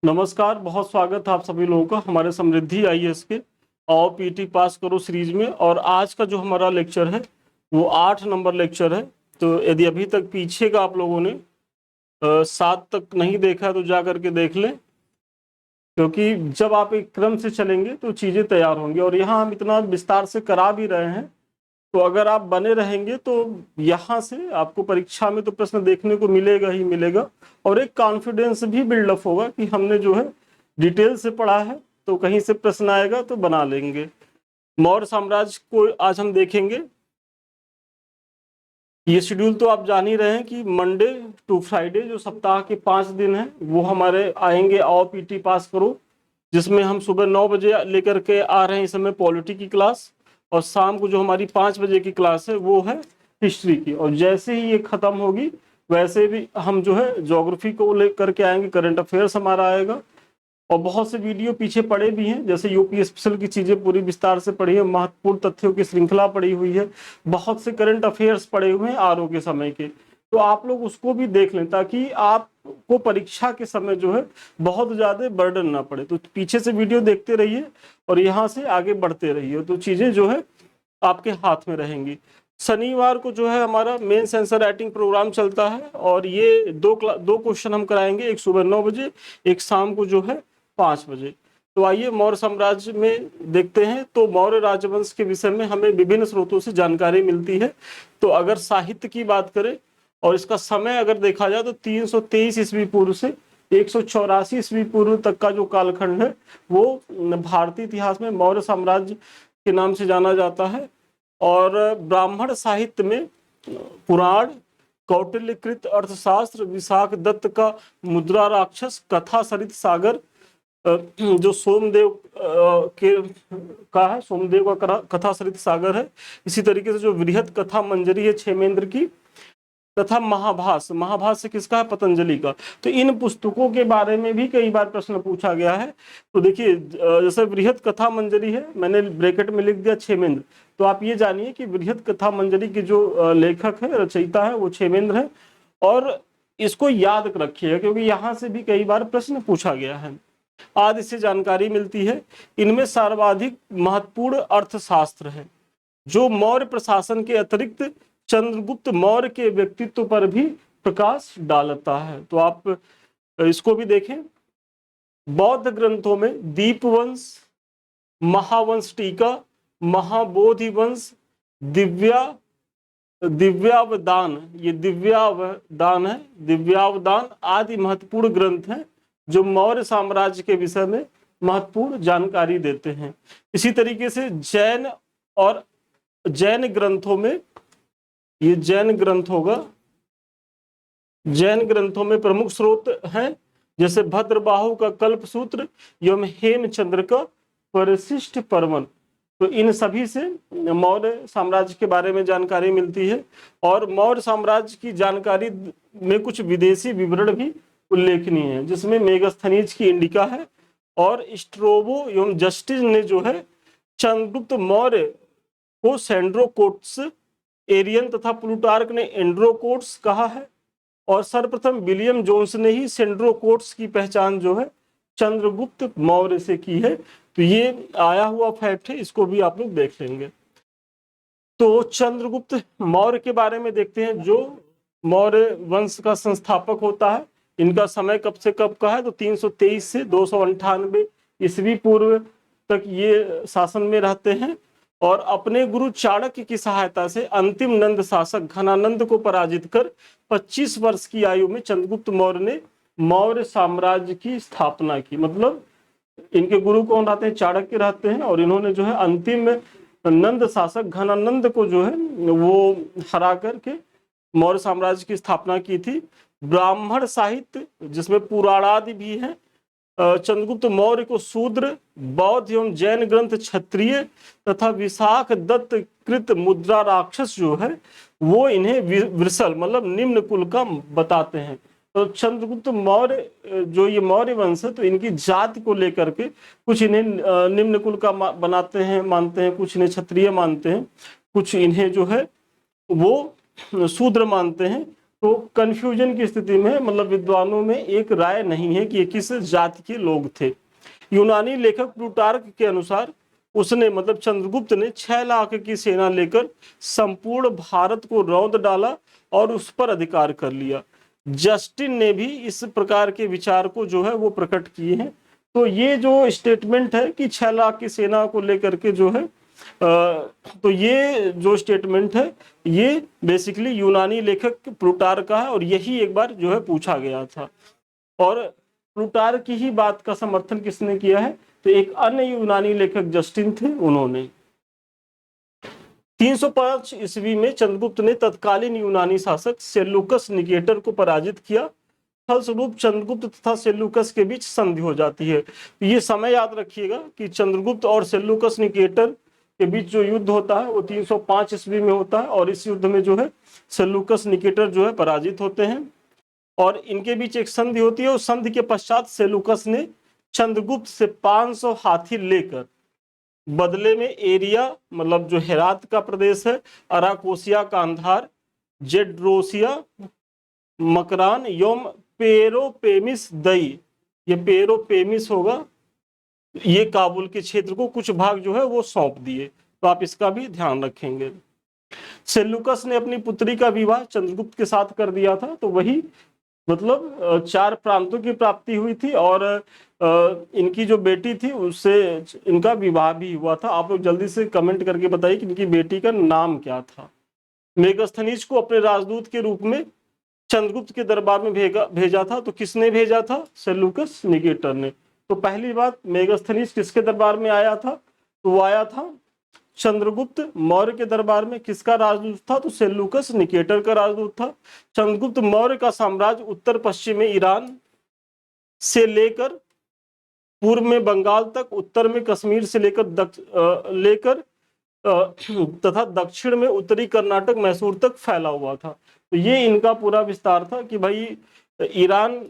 नमस्कार, बहुत स्वागत है आप सभी लोगों का हमारे समृद्धि आईएएस के आओ पीटी पास करो सीरीज में। और आज का जो हमारा लेक्चर है वो 8 नंबर लेक्चर है। तो यदि अभी तक पीछे का आप लोगों ने 7 तक नहीं देखा है तो जा करके देख लें, क्योंकि जब आप एक क्रम से चलेंगे तो चीज़ें तैयार होंगी। और यहाँ हम इतना विस्तार से करा भी रहे हैं, तो अगर आप बने रहेंगे तो यहाँ से आपको परीक्षा में तो प्रश्न देखने को मिलेगा ही मिलेगा, और एक कॉन्फिडेंस भी बिल्डअप होगा कि हमने जो है डिटेल से पढ़ा है, तो कहीं से प्रश्न आएगा तो बना लेंगे। मौर्य साम्राज्य को आज हम देखेंगे। ये शेड्यूल तो आप जान ही रहे हैं कि मंडे टू फ्राइडे जो सप्ताह के 5 दिन हैं वो हमारे आएंगे आओ पीटी पास करो, जिसमें हम सुबह 9 बजे लेकर के आ रहे हैं इस समय पॉलिटी की क्लास, और शाम को जो हमारी 5 बजे की क्लास है वो है हिस्ट्री की। और जैसे ही ये खत्म होगी वैसे भी हम जो है ज्योग्राफी को लेकर के आएंगे, करंट अफेयर्स हमारा आएगा। और बहुत से वीडियो पीछे पड़े भी हैं, जैसे यूपी स्पेशल की चीजें पूरी विस्तार से पढ़ी है, महत्वपूर्ण तथ्यों की श्रृंखला पड़ी हुई है, बहुत से करंट अफेयर्स पड़े हुए हैं आरओ के समय के। तो आप लोग उसको भी देख लें ताकि आपको परीक्षा के समय जो है बहुत ज्यादा बर्डन ना पड़े। तो पीछे से वीडियो देखते रहिए और यहाँ से आगे बढ़ते रहिए, तो चीजें जो है आपके हाथ में रहेंगी। शनिवार को जो है हमारा मेन सेंसर राइटिंग प्रोग्राम चलता है, और ये दो क्वेश्चन हम कराएंगे, एक सुबह 9 बजे, एक शाम को जो है 5 बजे। तो आइए मौर्य साम्राज्य में देखते हैं। तो मौर्य राजवंश के विषय में हमें विभिन्न स्रोतों से जानकारी मिलती है। तो अगर साहित्य की बात करें और इसका समय अगर देखा जाए तो 323 ईस्वी पूर्व से 184 ईस्वी पूर्व तक का जो कालखंड है वो भारतीय इतिहास में मौर्य साम्राज्य के नाम से जाना जाता है। और ब्राह्मण साहित्य में पुराण, कौटिल्यकृत अर्थशास्त्र, विशाख दत्त का मुद्रा राक्षस, कथा सरित सागर जो सोमदेव के का है, सोमदेव का कथा सरित सागर है। इसी तरीके से जो वृहत कथा मंजरी है क्षेमेंद्र की, तथा महाभाष्य किसका है, पतंजलि का। तो इन पुस्तकों के बारे में भी कई बार प्रश्न पूछा गया है। तो देखिए जैसे वृहत कथा मंजरी है, मैंने ब्रैकेट में लिख दिया क्षेमेंद्र, तो आप ये जानिए कि वृहत कथा मंजरी के जो लेखक है, रचयिता है, वो क्षेमेंद्र है। और इसको याद रखिएगा क्योंकि यहाँ से भी कई बार प्रश्न पूछा गया है। आज इससे जानकारी मिलती है। इनमें सर्वाधिक महत्वपूर्ण अर्थशास्त्र है जो मौर्य प्रशासन के अतिरिक्त चंद्रगुप्त मौर्य के व्यक्तित्व पर भी प्रकाश डालता है। तो आप इसको भी देखें। बौद्ध ग्रंथों में दीपवंश, महावंश टीका, महाबोधि वंश, दिव्यावदान, ये दिव्यावदान है, दिव्यावदान आदि महत्वपूर्ण ग्रंथ हैं जो मौर्य साम्राज्य के विषय में महत्वपूर्ण जानकारी देते हैं। इसी तरीके से जैन ग्रंथों में, ये जैन ग्रंथ होगा, जैन ग्रंथों में प्रमुख स्रोत हैं जैसे भद्रबाहु का कल्पसूत्र एवं हेमचंद्र का परिशिष्ट पर्वन। तो इन सभी से मौर्य साम्राज्य के बारे में जानकारी मिलती है। और मौर्य साम्राज्य की जानकारी में कुछ विदेशी विवरण भी उल्लेखनीय है, जिसमें मेगास्थनीज की इंडिका है, और स्ट्रोबो एवं जस्टिस ने जो है चंद्रगुप्त मौर्य को सेंड्रोकोट्स, एरियन तथा प्लूटार्क ने एंड्रोकोट्स कहा है, और सर्वप्रथम विलियम जोन्स ने ही सेंड्रोकोट्स की पहचान जो है चंद्रगुप्त मौर्य से की है। तो ये आया हुआ फैक्ट है, इसको भी आप लोग देख लेंगे। तो चंद्रगुप्त मौर्य के बारे में देखते हैं, जो मौर्य वंश का संस्थापक होता है। इनका समय कब से कब का है, तो 323 से 298 ईस्वी पूर्व तक ये शासन में रहते हैं। और अपने गुरु चाणक्य की सहायता से अंतिम नंद शासक घनानंद को पराजित कर 25 वर्ष की आयु में चंद्रगुप्त मौर्य ने मौर्य साम्राज्य की स्थापना की। मतलब इनके गुरु कौन रहते हैं, चाणक्य रहते हैं, और इन्होंने जो है अंतिम नंद शासक घनानंद को जो है वो हरा करके मौर्य साम्राज्य की स्थापना की थी। ब्राह्मण साहित्य जिसमें पुराणादि भी है, चंद्रगुप्त मौर्य को शूद्र, बौद्ध एवं जैन ग्रंथ क्षत्रिय तथा विशाख दत्त कृत मुद्रा राक्षस जो है वो इन्हें वृषल मतलब निम्न कुल का बताते हैं। तो चंद्रगुप्त मौर्य जो ये मौर्य वंश है, तो इनकी जाति को लेकर के कुछ इन्हें निम्न कुल का बनाते हैं, मानते हैं, कुछ इन्हें क्षत्रिय मानते हैं, कुछ इन्हें जो है वो शूद्र मानते हैं। तो कंफ्यूजन की स्थिति में, मतलब विद्वानों में एक राय नहीं है कि ये किस जाति के लोग थे। यूनानी लेखक प्लूटार्क के अनुसार उसने, मतलब चंद्रगुप्त ने 6 लाख की सेना लेकर संपूर्ण भारत को रौंद डाला और उस पर अधिकार कर लिया। जस्टिन ने भी इस प्रकार के विचार को जो है वो प्रकट किए हैं। तो ये जो स्टेटमेंट है कि 6 लाख की सेना को लेकर के जो है तो ये जो स्टेटमेंट है ये बेसिकली यूनानी लेखक प्लूटार्क का है, और यही एक बार जो है पूछा गया था। और प्लूटार्क की ही बात का समर्थन किसने किया है, तो एक अन्य यूनानी लेखक जस्टिन थे, उन्होंने। 305 ईस्वी में चंद्रगुप्त ने तत्कालीन यूनानी शासक सेल्यूकस निकेटर को पराजित किया। फलस्वरूप चंद्रगुप्त तथा सेल्यूकस के बीच संधि हो जाती है। ये समय याद रखिएगा कि चंद्रगुप्त और सेल्यूकस निकेटर के बीच जो युद्ध होता है वो 305 ईस्वी में होता है, और इस युद्ध में जो है सेल्यूकस निकेटर जो है पराजित होते हैं और इनके बीच एक संधि होती है। उस संधि के पश्चात सेल्यूकस ने चंद्रगुप्त से 500 हाथी लेकर बदले में एरिया, मतलब जो हेरात का प्रदेश है, अराकोसिया, कांधार, जेड्रोसिया, मकरान एवं पेरोपेमिस दई, ये पेरोपेमिस होगा, ये काबुल के क्षेत्र को कुछ भाग जो है वो सौंप दिए। तो आप इसका भी ध्यान रखेंगे। सेल्यूकस ने अपनी पुत्री का विवाह चंद्रगुप्त के साथ कर दिया था, तो वही मतलब 4 प्रांतों की प्राप्ति हुई थी, और इनकी जो बेटी थी उससे इनका विवाह भी हुआ था। आप लोग जल्दी से कमेंट करके बताइए कि इनकी बेटी का नाम क्या था। मेगस्थनीज को अपने राजदूत के रूप में चंद्रगुप्त के दरबार में भेजा था। तो किसने भेजा था? सेल्यूकस निकेटर ने। तो पहली बात, मेगस्थनीज किसके दरबार में आया था? तो वो आया था चंद्रगुप्त मौर्य के दरबार में। किसका राजदूत था? तो सेल्यूकस निकेटर का राजदूत था। चंद्रगुप्त मौर्य का साम्राज्य उत्तर पश्चिम में ईरान से लेकर पूर्व में बंगाल तक, उत्तर में कश्मीर से लेकर तथा दक्षिण में उत्तरी कर्नाटक, मैसूर तक फैला हुआ था। तो ये इनका पूरा विस्तार था कि भाई ईरान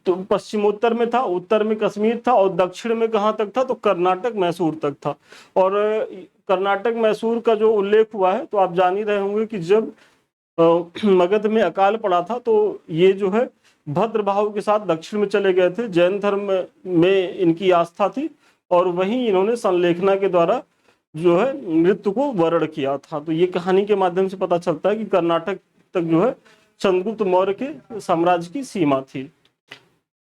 पश्चिमोत्तर में था, उत्तर में कश्मीर था, और दक्षिण में कहाँ तक था? तो कर्नाटक, मैसूर तक था। और कर्नाटक, मैसूर का जो उल्लेख हुआ है तो आप जान ही रहे होंगे कि जब मगध में अकाल पड़ा था तो ये जो है भद्रभाव के साथ दक्षिण में चले गए थे। जैन धर्म में इनकी आस्था थी, और वहीं इन्होंने संलेखना के द्वारा जो है नृत्य को वर्ण किया था। तो ये कहानी के माध्यम से पता चलता है कि कर्नाटक तक जो है चंद्रगुप्त मौर्य के साम्राज्य की सीमा थी।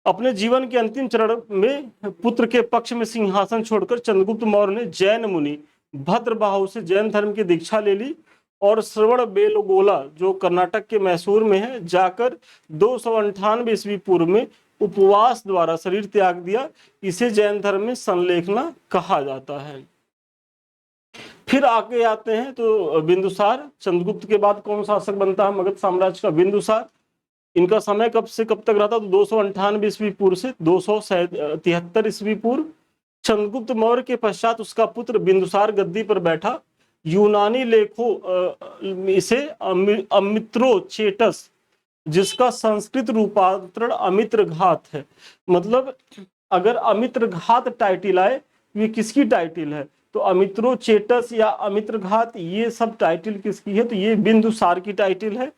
अपने जीवन के अंतिम चरण में पुत्र के पक्ष में सिंहासन छोड़कर चंद्रगुप्त मौर्य ने जैन मुनि भद्रबाहु से जैन धर्म की दीक्षा ले ली, और श्रवण बेलगोला जो कर्नाटक के मैसूर में है जाकर 298 ईस्वी पूर्व में उपवास द्वारा शरीर त्याग दिया। इसे जैन धर्म में संलेखना कहा जाता है। फिर आगे आते हैं तो बिंदुसार। चंद्रगुप्त के बाद कौन शासक बनता है मगध साम्राज्य का? बिंदुसार। इनका समय कब से कब तक रहा था? तो 298 ईस्वी पूर्व से 273 ईस्वी पूर्व। चंद्रगुप्त मौर्य के पश्चात उसका पुत्र बिंदुसार गद्दी पर बैठा। यूनानी लेखों इसे अमित्रोचेटस, जिसका संस्कृत रूपांतरण अमित्र घात है। मतलब अगर अमित्र घात टाइटिल आए, ये किसकी टाइटिल है? तो अमित्रोचेटस या अमित्र घात, ये सब टाइटिल किसकी है? तो ये बिंदुसार की टाइटिल है।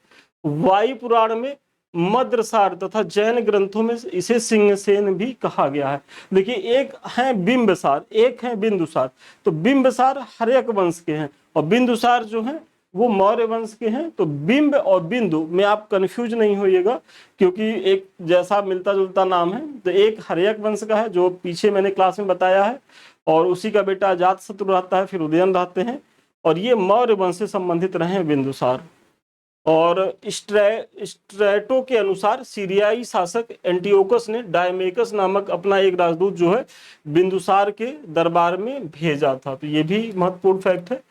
वायु पुराण में मद्रसार तथा जैन ग्रंथों में इसे सिंहसेन भी कहा गया है। देखिए, एक है बिंबसार, एक है बिंदुसार। तो बिंबसार हर्यक वंश के हैं और बिंदुसार जो हैं वो मौर्य वंश के हैं। तो बिंब और बिंदु में आप कंफ्यूज नहीं होइएगा, क्योंकि एक जैसा मिलता जुलता नाम है। तो एक हर्यक वंश का है जो पीछे मैंने क्लास में बताया है, और उसी का बेटा अजातशत्रु रहता है, फिर उदयन रहते हैं, और ये मौर्य वंश से संबंधित रहे हैं बिंदुसार। और स्ट्रैटो के अनुसार सीरियाई शासक एंटियोकस ने डायमेकस नामक अपना एक राजदूत जो है बिंदुसार के दरबार में भेजा था। तो ये भी महत्वपूर्ण फैक्ट है।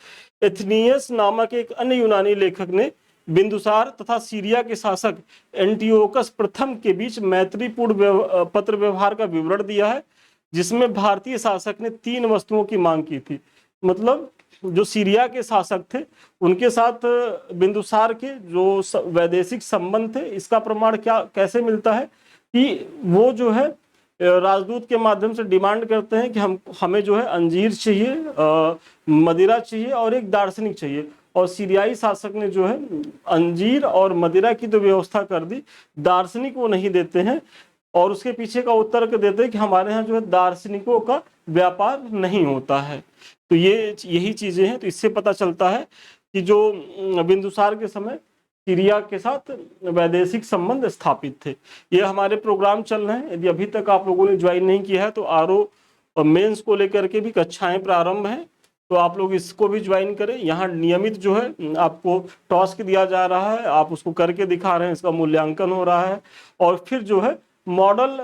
एथनियस नामक एक अन्य यूनानी लेखक ने बिंदुसार तथा सीरिया के शासक एंटियोकस प्रथम के बीच मैत्रीपूर्ण पत्र व्यवहार का विवरण दिया है, जिसमें भारतीय शासक ने 3 वस्तुओं की मांग की थी। मतलब जो सीरिया के शासक थे उनके साथ बिंदुसार के जो वैदेशिक संबंध थे, इसका प्रमाण कैसे मिलता है कि वो जो है राजदूत के माध्यम से डिमांड करते हैं कि हमें जो है अंजीर चाहिए, मदिरा चाहिए और एक दार्शनिक चाहिए। और सीरियाई शासक ने जो है अंजीर और मदिरा की तो व्यवस्था कर दी, दार्शनिक वो नहीं देते हैं, और उसके पीछे का उत्तर देते हैं कि हमारे यहाँ जो है दार्शनिकों का व्यापार नहीं होता है। तो ये यही चीजें हैं। तो इससे पता चलता है कि जो बिंदुसार के समय सीरिया के साथ वैदेशिक संबंध स्थापित थे। ये हमारे प्रोग्राम चल रहे हैं, यदि अभी तक आप लोगों ने ज्वाइन नहीं किया है तो आरओ और मेंस को लेकर के भी कक्षाएं प्रारंभ हैं, तो आप लोग इसको भी ज्वाइन करें। यहाँ नियमित जो है आपको टास्क दिया जा रहा है, आप उसको करके दिखा रहे हैं, इसका मूल्यांकन हो रहा है, और फिर जो है मॉडल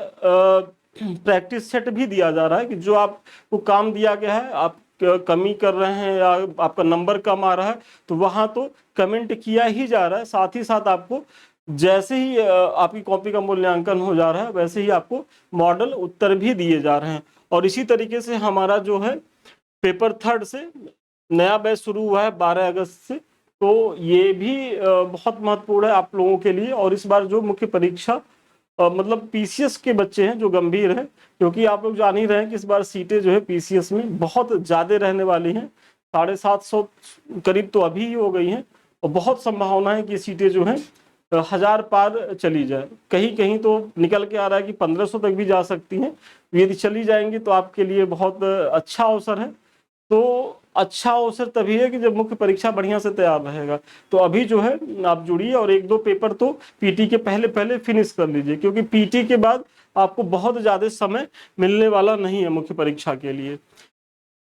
प्रैक्टिस सेट भी दिया जा रहा है कि जो आपको काम दिया गया है, आप कमी कर रहे हैं या आपका नंबर कम आ रहा है तो वहां तो कमेंट किया ही जा रहा है, साथ ही साथ आपको जैसे ही आपकी कॉपी का मूल्यांकन हो जा रहा है वैसे ही आपको मॉडल उत्तर भी दिए जा रहे हैं। और इसी तरीके से हमारा जो है पेपर थर्ड से नया बैच शुरू हुआ है 12 अगस्त से, तो ये भी बहुत महत्वपूर्ण है आप लोगों के लिए। और इस बार जो मुख्य परीक्षा मतलब पीसीएस के बच्चे हैं जो गंभीर है, क्योंकि आप लोग जान ही रहे हैं कि इस बार सीटें जो है पीसीएस में बहुत ज़्यादा रहने वाली हैं, 750 करीब तो अभी ही हो गई हैं, और बहुत संभावना है कि सीटें जो हैं 1000 पार चली जाए, कहीं कहीं तो निकल के आ रहा है कि 1500 तक भी जा सकती हैं। यदि चली जाएंगी तो आपके लिए बहुत अच्छा अवसर है। तो अच्छा अवसर तभी है कि जब मुख्य परीक्षा बढ़िया से तैयार रहेगा। तो अभी जो है आप जुड़िए और एक दो पेपर तो पीटी के पहले पहले फिनिश कर लीजिए, क्योंकि पीटी के बाद आपको बहुत ज़्यादा समय मिलने वाला नहीं है मुख्य परीक्षा के लिए।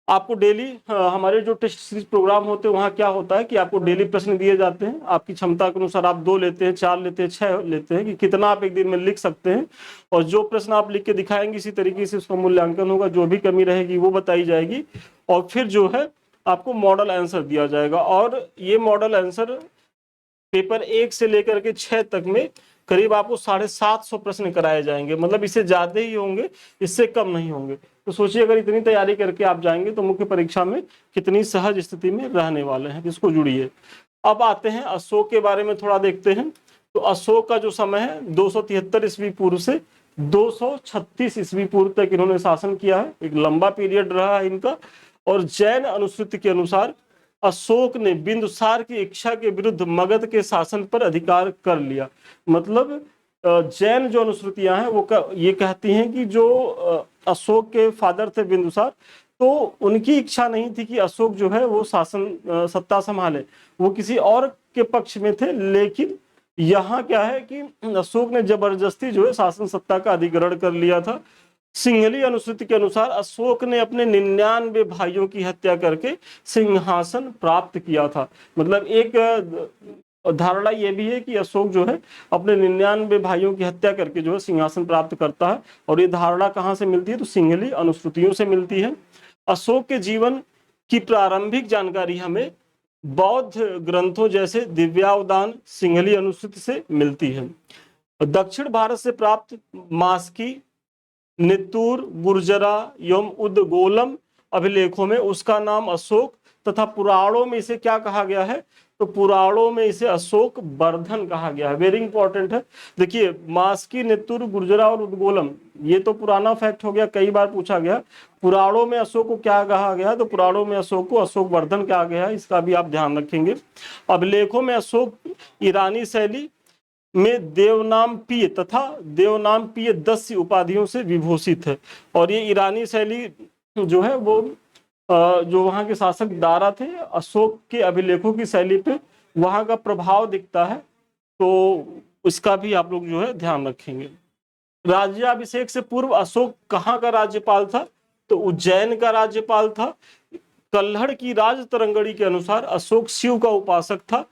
आपको डेली हमारे जो टेस्ट सीरीज प्रोग्राम होते हैं वहाँ क्या होता है कि आपको डेली प्रश्न दिए जाते हैं, आपकी क्षमता के अनुसार आप 2 लेते हैं, 4 लेते हैं, 6 लेते हैं कि कितना आप एक दिन में लिख सकते हैं, और जो प्रश्न आप लिख के दिखाएंगे इसी तरीके से उसका मूल्यांकन होगा, जो भी कमी रहेगी वो बताई जाएगी, और फिर जो है आपको मॉडल आंसर दिया जाएगा। और ये मॉडल आंसर पेपर 1 से लेकर के 6 तक में करीब आपको 750 प्रश्न कराए जाएंगे, मतलब इससे ज्यादा ही होंगे, इससे कम नहीं होंगे। तो सोचिए अगर इतनी तैयारी करके आप जाएंगे तो मुख्य परीक्षा में कितनी सहज स्थिति में रहने वाले हैं। इसको जुड़िए। अब आते हैं अशोक के बारे में थोड़ा देखते हैं। तो अशोक का जो समय है 273 ईस्वी पूर्व से 236 ईस्वी पूर्व तक इन्होंने शासन किया है, एक लंबा पीरियड रहा है इनका। और जैन अनुश्रुति के अनुसार अशोक ने बिंदुसार की इच्छा के विरुद्ध मगध के शासन पर अधिकार कर लिया। मतलब जैन जो अनुश्रुतियां हैं वो ये कहती हैं कि जो अशोक के फादर थे बिंदुसार, तो उनकी इच्छा नहीं थी कि अशोक जो है वो शासन सत्ता संभाले, वो किसी और के पक्ष में थे। लेकिन यहाँ क्या है कि अशोक ने जबरदस्ती जो है शासन सत्ता का अधिग्रहण कर लिया था। सिंहली अनुश्रुति के अनुसार अशोक ने अपने 99 भाइयों की हत्या करके सिंहासन प्राप्त किया था। मतलब एक धारणा यह भी है कि अशोक जो है अपने 99 भाइयों की हत्या करके जो है सिंहासन प्राप्त करता है। और ये धारणा कहाँ से मिलती है? तो सिंहली अनुश्रुतियों से मिलती है। अशोक के जीवन की प्रारंभिक जानकारी हमें बौद्ध ग्रंथों जैसे दिव्यावदान सिंहली अनुश्रुति से मिलती है। दक्षिण भारत से प्राप्त मास्की, नित्तूर, गुर्जरा एवं उद्गोलम अभिलेखों में उसका नाम अशोक तथा पुराणों में इसे क्या कहा गया है? तो पुराणों में इसे अशोक वर्धन कहा गया है। वेरी इंपॉर्टेंट है। देखिए मास्की, नित्तूर, गुर्जरा और उद्गोलम ये तो पुराना फैक्ट हो गया, कई बार पूछा गया। पुराणों में अशोक को क्या कहा गया? तो पुराणों में अशोक को अशोक वर्धन कहा गया है, इसका भी आप ध्यान रखेंगे। अभिलेखों में अशोक ईरानी शैली में देवनामपीय तथा देवनामपीय 10 उपाधियों से विभूषित है। और ये ईरानी शैली जो है वो जो वहाँ के शासक दारा थे, अशोक के अभिलेखों की शैली पे वहाँ का प्रभाव दिखता है, तो इसका भी आप लोग जो है ध्यान रखेंगे। राज्याभिषेक से पूर्व अशोक कहाँ का राज्यपाल था? तो उज्जैन का राज्यपाल था। कल्हड़ की राज तरंगड़ी के अनुसार अशोक शिव का उपासक था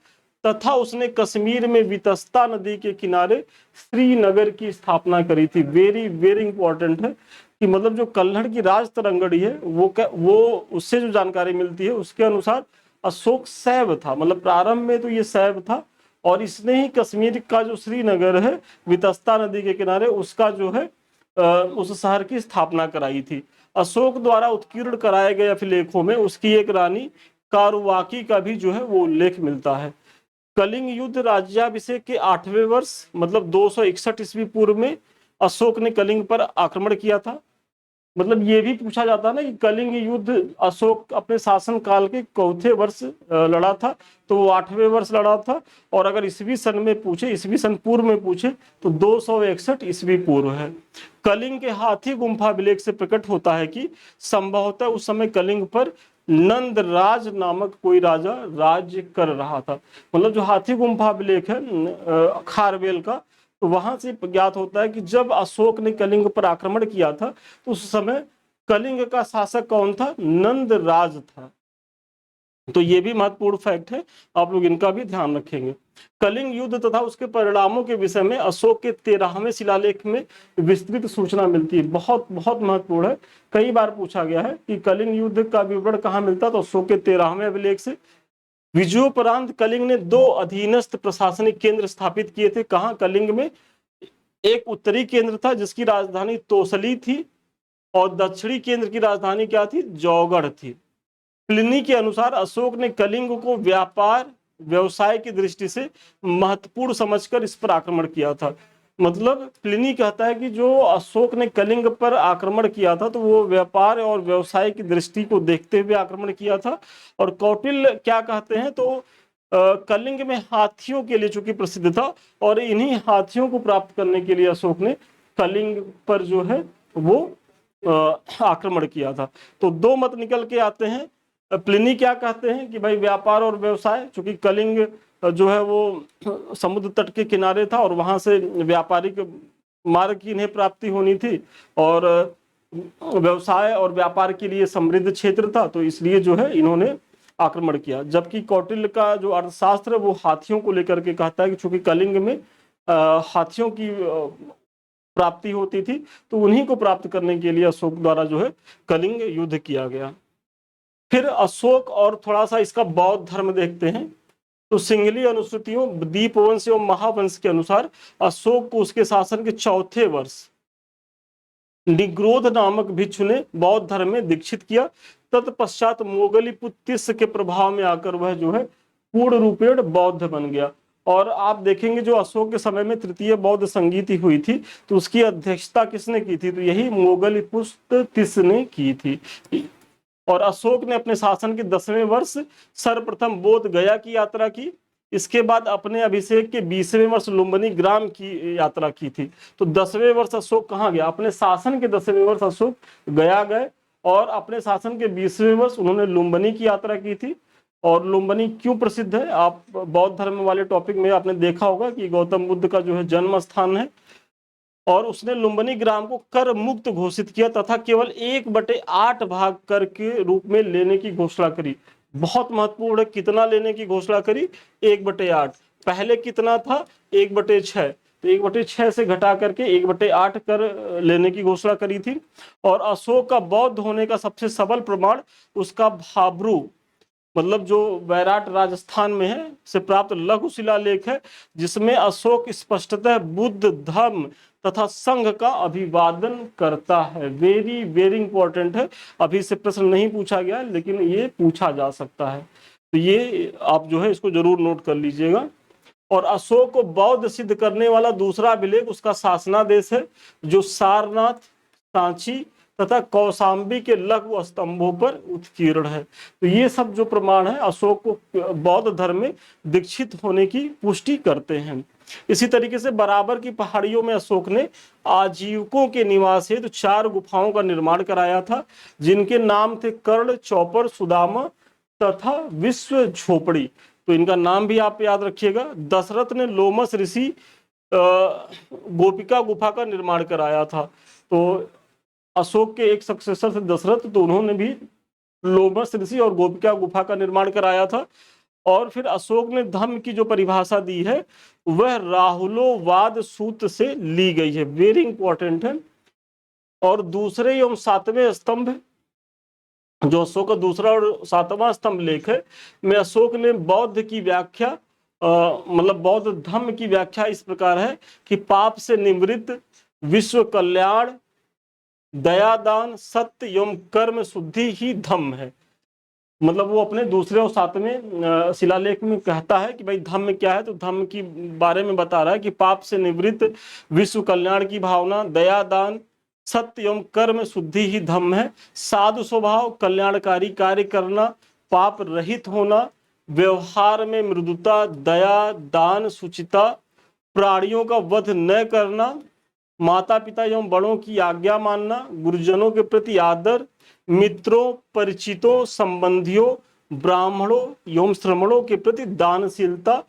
तथा उसने कश्मीर में वितस्ता नदी के किनारे श्रीनगर की स्थापना करी थी। वेरी वेरी इंपॉर्टेंट है कि मतलब जो कल्हड़ की राज तरंगड़ी है वो उससे जो जानकारी मिलती है उसके अनुसार अशोक शैव था, मतलब प्रारंभ में तो ये शैव था, और इसने ही कश्मीर का जो श्रीनगर है वितस्ता नदी के किनारे उसका जो है उस शहर की स्थापना कराई थी। अशोक द्वारा उत्कीर्ण कराए गए अभिलेखों में उसकी एक रानी कारुवाकी का भी जो है वो उल्लेख मिलता है। कलिंग युद्ध राज्याभिषेक के 8वें वर्ष मतलब 261 ईस्वी पूर्व में अशोक ने कलिंग पर आक्रमण किया था। मतलब ये भी पूछा जाता है ना कि कलिंग युद्ध अशोक अपने शासन काल के चौथे वर्ष लड़ा था, तो वो 8वें वर्ष लड़ा था। और अगर ईस्वी सन में पूछे, ईस्वी सन पूर्व में पूछे, तो 261 ईस्वी पूर्व है। कलिंग के हाथी गुम्फा अभिलेख से प्रकट होता है कि संभवतः उस समय कलिंग पर नंदराज नामक कोई राजा राज्य कर रहा था। मतलब जो हाथी गुम्फा अभिलेख है खारवेल का, तो वहां से ज्ञात होता है कि जब अशोक ने कलिंग पर आक्रमण किया था तो उस समय कलिंग का शासक कौन था? नंदराज था। तो ये भी महत्वपूर्ण फैक्ट है, आप लोग इनका भी ध्यान रखेंगे। कलिंग युद्ध तथा उसके परिणामों के विषय में अशोक के 13वें शिलालेख में विस्तृत सूचना मिलती है। बहुत बहुत महत्वपूर्ण है, कई बार पूछा गया है कि कलिंग युद्ध का विवरण कहाँ मिलता है, तो अशोक के 13वें अभिलेख से। विजयोपरांत कलिंग ने 2 अधीनस्थ प्रशासनिक केंद्र स्थापित किए थे। कहाँ? कलिंग में एक उत्तरी केंद्र था जिसकी राजधानी तोसली थी, और दक्षिणी केंद्र की राजधानी क्या थी? जौगढ़ थी। प्लिनी के अनुसार अशोक ने कलिंग को व्यापार व्यवसाय की दृष्टि से महत्वपूर्ण समझकर इस पर आक्रमण किया था। मतलब प्लिनी कहता है कि जो अशोक ने कलिंग पर आक्रमण किया था तो वो व्यापार और व्यवसाय की दृष्टि को देखते हुए आक्रमण किया था। और कौटिल्य क्या कहते हैं, तो कलिंग में हाथियों के लिए चूंकि प्रसिद्ध था, और इन्हीं हाथियों को प्राप्त करने के लिए अशोक ने कलिंग पर जो है वो आक्रमण किया था। तो 2 मत निकल के आते हैं। प्लिनी क्या कहते हैं कि भाई व्यापार और व्यवसाय, चूंकि कलिंग जो है वो समुद्र तट के किनारे था और वहां से व्यापारिक मार्ग की इन्हें प्राप्ति होनी थी, और व्यवसाय और व्यापार के लिए समृद्ध क्षेत्र था, तो इसलिए जो है इन्होंने आक्रमण किया। जबकि कौटिल्य का जो अर्थशास्त्र है वो हाथियों को लेकर के कहता है कि चूंकि कलिंग में हाथियों की प्राप्ति होती थी, तो उन्हीं को प्राप्त करने के लिए अशोक द्वारा जो है कलिंग युद्ध किया गया। फिर अशोक और थोड़ा सा इसका बौद्ध धर्म देखते हैं। तो सिंहली अनुश्रुतियों, दीपवंश एवं महावंश के अनुसार अशोक को उसके शासन के चौथे वर्ष निग्रोध नामक भिक्षु ने बौद्ध धर्म में दीक्षित किया। तत्पश्चात मोगलीपुत्र के प्रभाव में आकर वह जो है पूर्ण रूपेण बौद्ध बन गया। और आप देखेंगे जो अशोक के समय में तृतीय बौद्ध संगीति हुई थी, तो उसकी अध्यक्षता किसने की थी? तो यही मोगलीपुत्र ने की थी। और अशोक ने अपने शासन के 10वें वर्ष सर्वप्रथम बोध गया की यात्रा की। इसके बाद अपने अभिषेक के 20वें वर्ष लुम्बिनी ग्राम की यात्रा की थी। तो 10वें वर्ष अशोक कहाँ गया? अपने शासन के 10वें वर्ष अशोक गया गए, और अपने शासन के 20वें वर्ष उन्होंने लुम्बिनी की यात्रा की थी। और लुम्बिनी क्यों प्रसिद्ध है? आप बौद्ध धर्म वाले टॉपिक में आपने देखा होगा कि गौतम बुद्ध का जो है जन्म स्थान है, और उसने लुम्बिनी ग्राम को कर मुक्त घोषित किया तथा केवल 1/8 भाग कर के रूप में लेने की घोषणा करी। बहुत महत्वपूर्ण है, कितना लेने की घोषणा करी? 1/8। पहले कितना था? 1/6। तो 1/6 से घटा करके 1/8 कर लेने की घोषणा करी थी। और अशोक का बौद्ध होने का सबसे सबल प्रमाण उसका भाब्रू, मतलब जो वैराट राजस्थान में है, से प्राप्त लघु शिलालेख है, जिसमें अशोक स्पष्टतः बुद्ध धर्म तथा संघ का अभिवादन करता है। वेरी वेरी इंपॉर्टेंट है, अभी से प्रश्न नहीं पूछा गया लेकिन ये पूछा जा सकता है, तो ये आप जो है इसको जरूर नोट कर लीजिएगा। और अशोक को बौद्ध सिद्ध करने वाला दूसरा अभिलेख उसका शासनादेश है, जो सारनाथ, सांची तथा कौशाम्बी के लघु स्तंभों पर उत्कीर्ण है। तो ये सब जो प्रमाण है अशोक को बौद्ध धर्म में दीक्षित होने की पुष्टि करते हैं। इसी तरीके से बराबर की पहाड़ियों में अशोक ने आजीविकों के निवास हेतु 4 गुफाओं का निर्माण कराया था, जिनके नाम थे कर्ण, चौपर, सुदामा तथा विश्व झोपड़ी। तो इनका नाम भी आप याद रखिएगा। दशरथ ने लोमस ऋषि गोपिका गुफा का निर्माण कराया था। तो अशोक के एक सक्सेसर थे दशरथ, तो उन्होंने भी लोमस ऋषि और गोपिका गुफा का निर्माण कराया था। और फिर अशोक ने धम्म की जो परिभाषा दी है वह राहुलोवाद सूत्र से ली गई है, वेरी इंपॉर्टेंट है। और दूसरे एवं 7वें स्तंभ, जो अशोक का दूसरा और 7वां स्तंभ लेख है, में अशोक ने बौद्ध की व्याख्या मतलब बौद्ध धम्म की व्याख्या इस प्रकार है कि पाप से निवृत्त, विश्व कल्याण, दयादान, सत्य एवं कर्म शुद्धि ही धम्म है। मतलब वो अपने दूसरे और 7वें शिलालेख में कहता है कि भाई धम्म क्या है, तो धम्म की बारे में बता रहा है कि पाप से निवृत्त, विश्व कल्याण की भावना, दयादान, सत्य एवं कर्म शुद्धि ही धम्म है। साधु स्वभाव, कल्याणकारी कार्य करना, पाप रहित होना, व्यवहार में मृदुता, दया, दान, सुचिता, प्राणियों का वध न करना, माता पिता एवं बड़ों की आज्ञा मानना, गुरुजनों के प्रति आदर, मित्रों, परिचितों, संबंधियों, ब्राह्मणों एवं श्रमणों के प्रति दानशीलता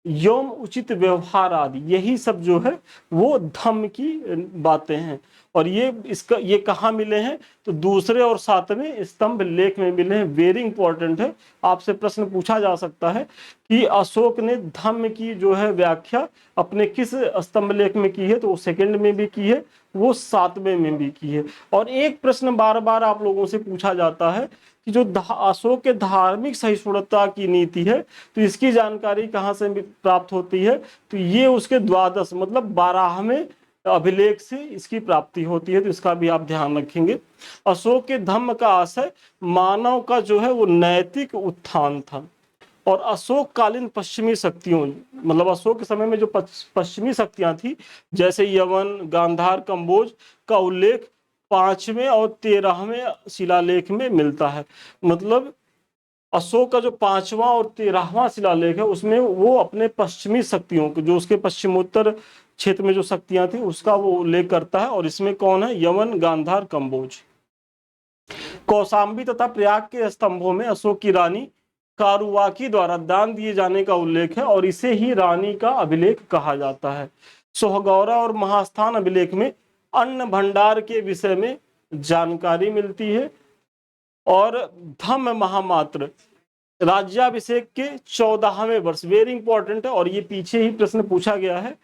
एवं उचित व्यवहार आदि, यही सब जो है वो धम्म की बातें हैं। और ये कहाँ मिले हैं? तो दूसरे और सातवें स्तंभ लेख में मिले हैं। वेरी इंपॉर्टेंट है, आपसे प्रश्न पूछा जा सकता है कि अशोक ने धम्म की जो है व्याख्या अपने किस स्तंभ लेख में की है? तो वो सेकंड में भी की है, वो सातवें में भी की है। और एक प्रश्न बार बार आप लोगों से पूछा जाता है कि जो अशोक के धार्मिक सहिष्णुता की नीति है, तो इसकी जानकारी कहाँ से प्राप्त होती है? तो ये उसके द्वादश मतलब 12वें अभिलेख से इसकी प्राप्ति होती है। तो इसका भी आप ध्यान रखेंगे। अशोक के धम्म का आशय मानव का जो है वो नैतिक उत्थान था। और अशोक कालीन पश्चिमी शक्तियों, मतलब अशोक के समय में जो पश्चिमी शक्तियां थी, जैसे यवन, गांधार, कंबोज का उल्लेख 5वें और 13वें शिलालेख में मिलता है। मतलब अशोक का जो 5वां और 13वां शिलालेख है उसमें वो अपने पश्चिमी शक्तियों को, जो उसके पश्चिमोत्तर क्षेत्र में जो शक्तियां थी उसका वो उल्लेख करता है। और इसमें कौन है? यवन, गांधार, कंबोज। कौशाम्बी तथा प्रयाग के स्तंभों में अशोक की रानी कारुवाकी द्वारा दान दिए जाने का उल्लेख है और इसे ही रानी का अभिलेख कहा जाता है। सोहगौरा और महास्थान अभिलेख में अन्न भंडार के विषय में जानकारी मिलती है। और धम्म महामात्र राज्याभिषेक के 14वें वर्ष, वेरी इंपॉर्टेंट है, और ये पीछे ही प्रश्न पूछा गया है।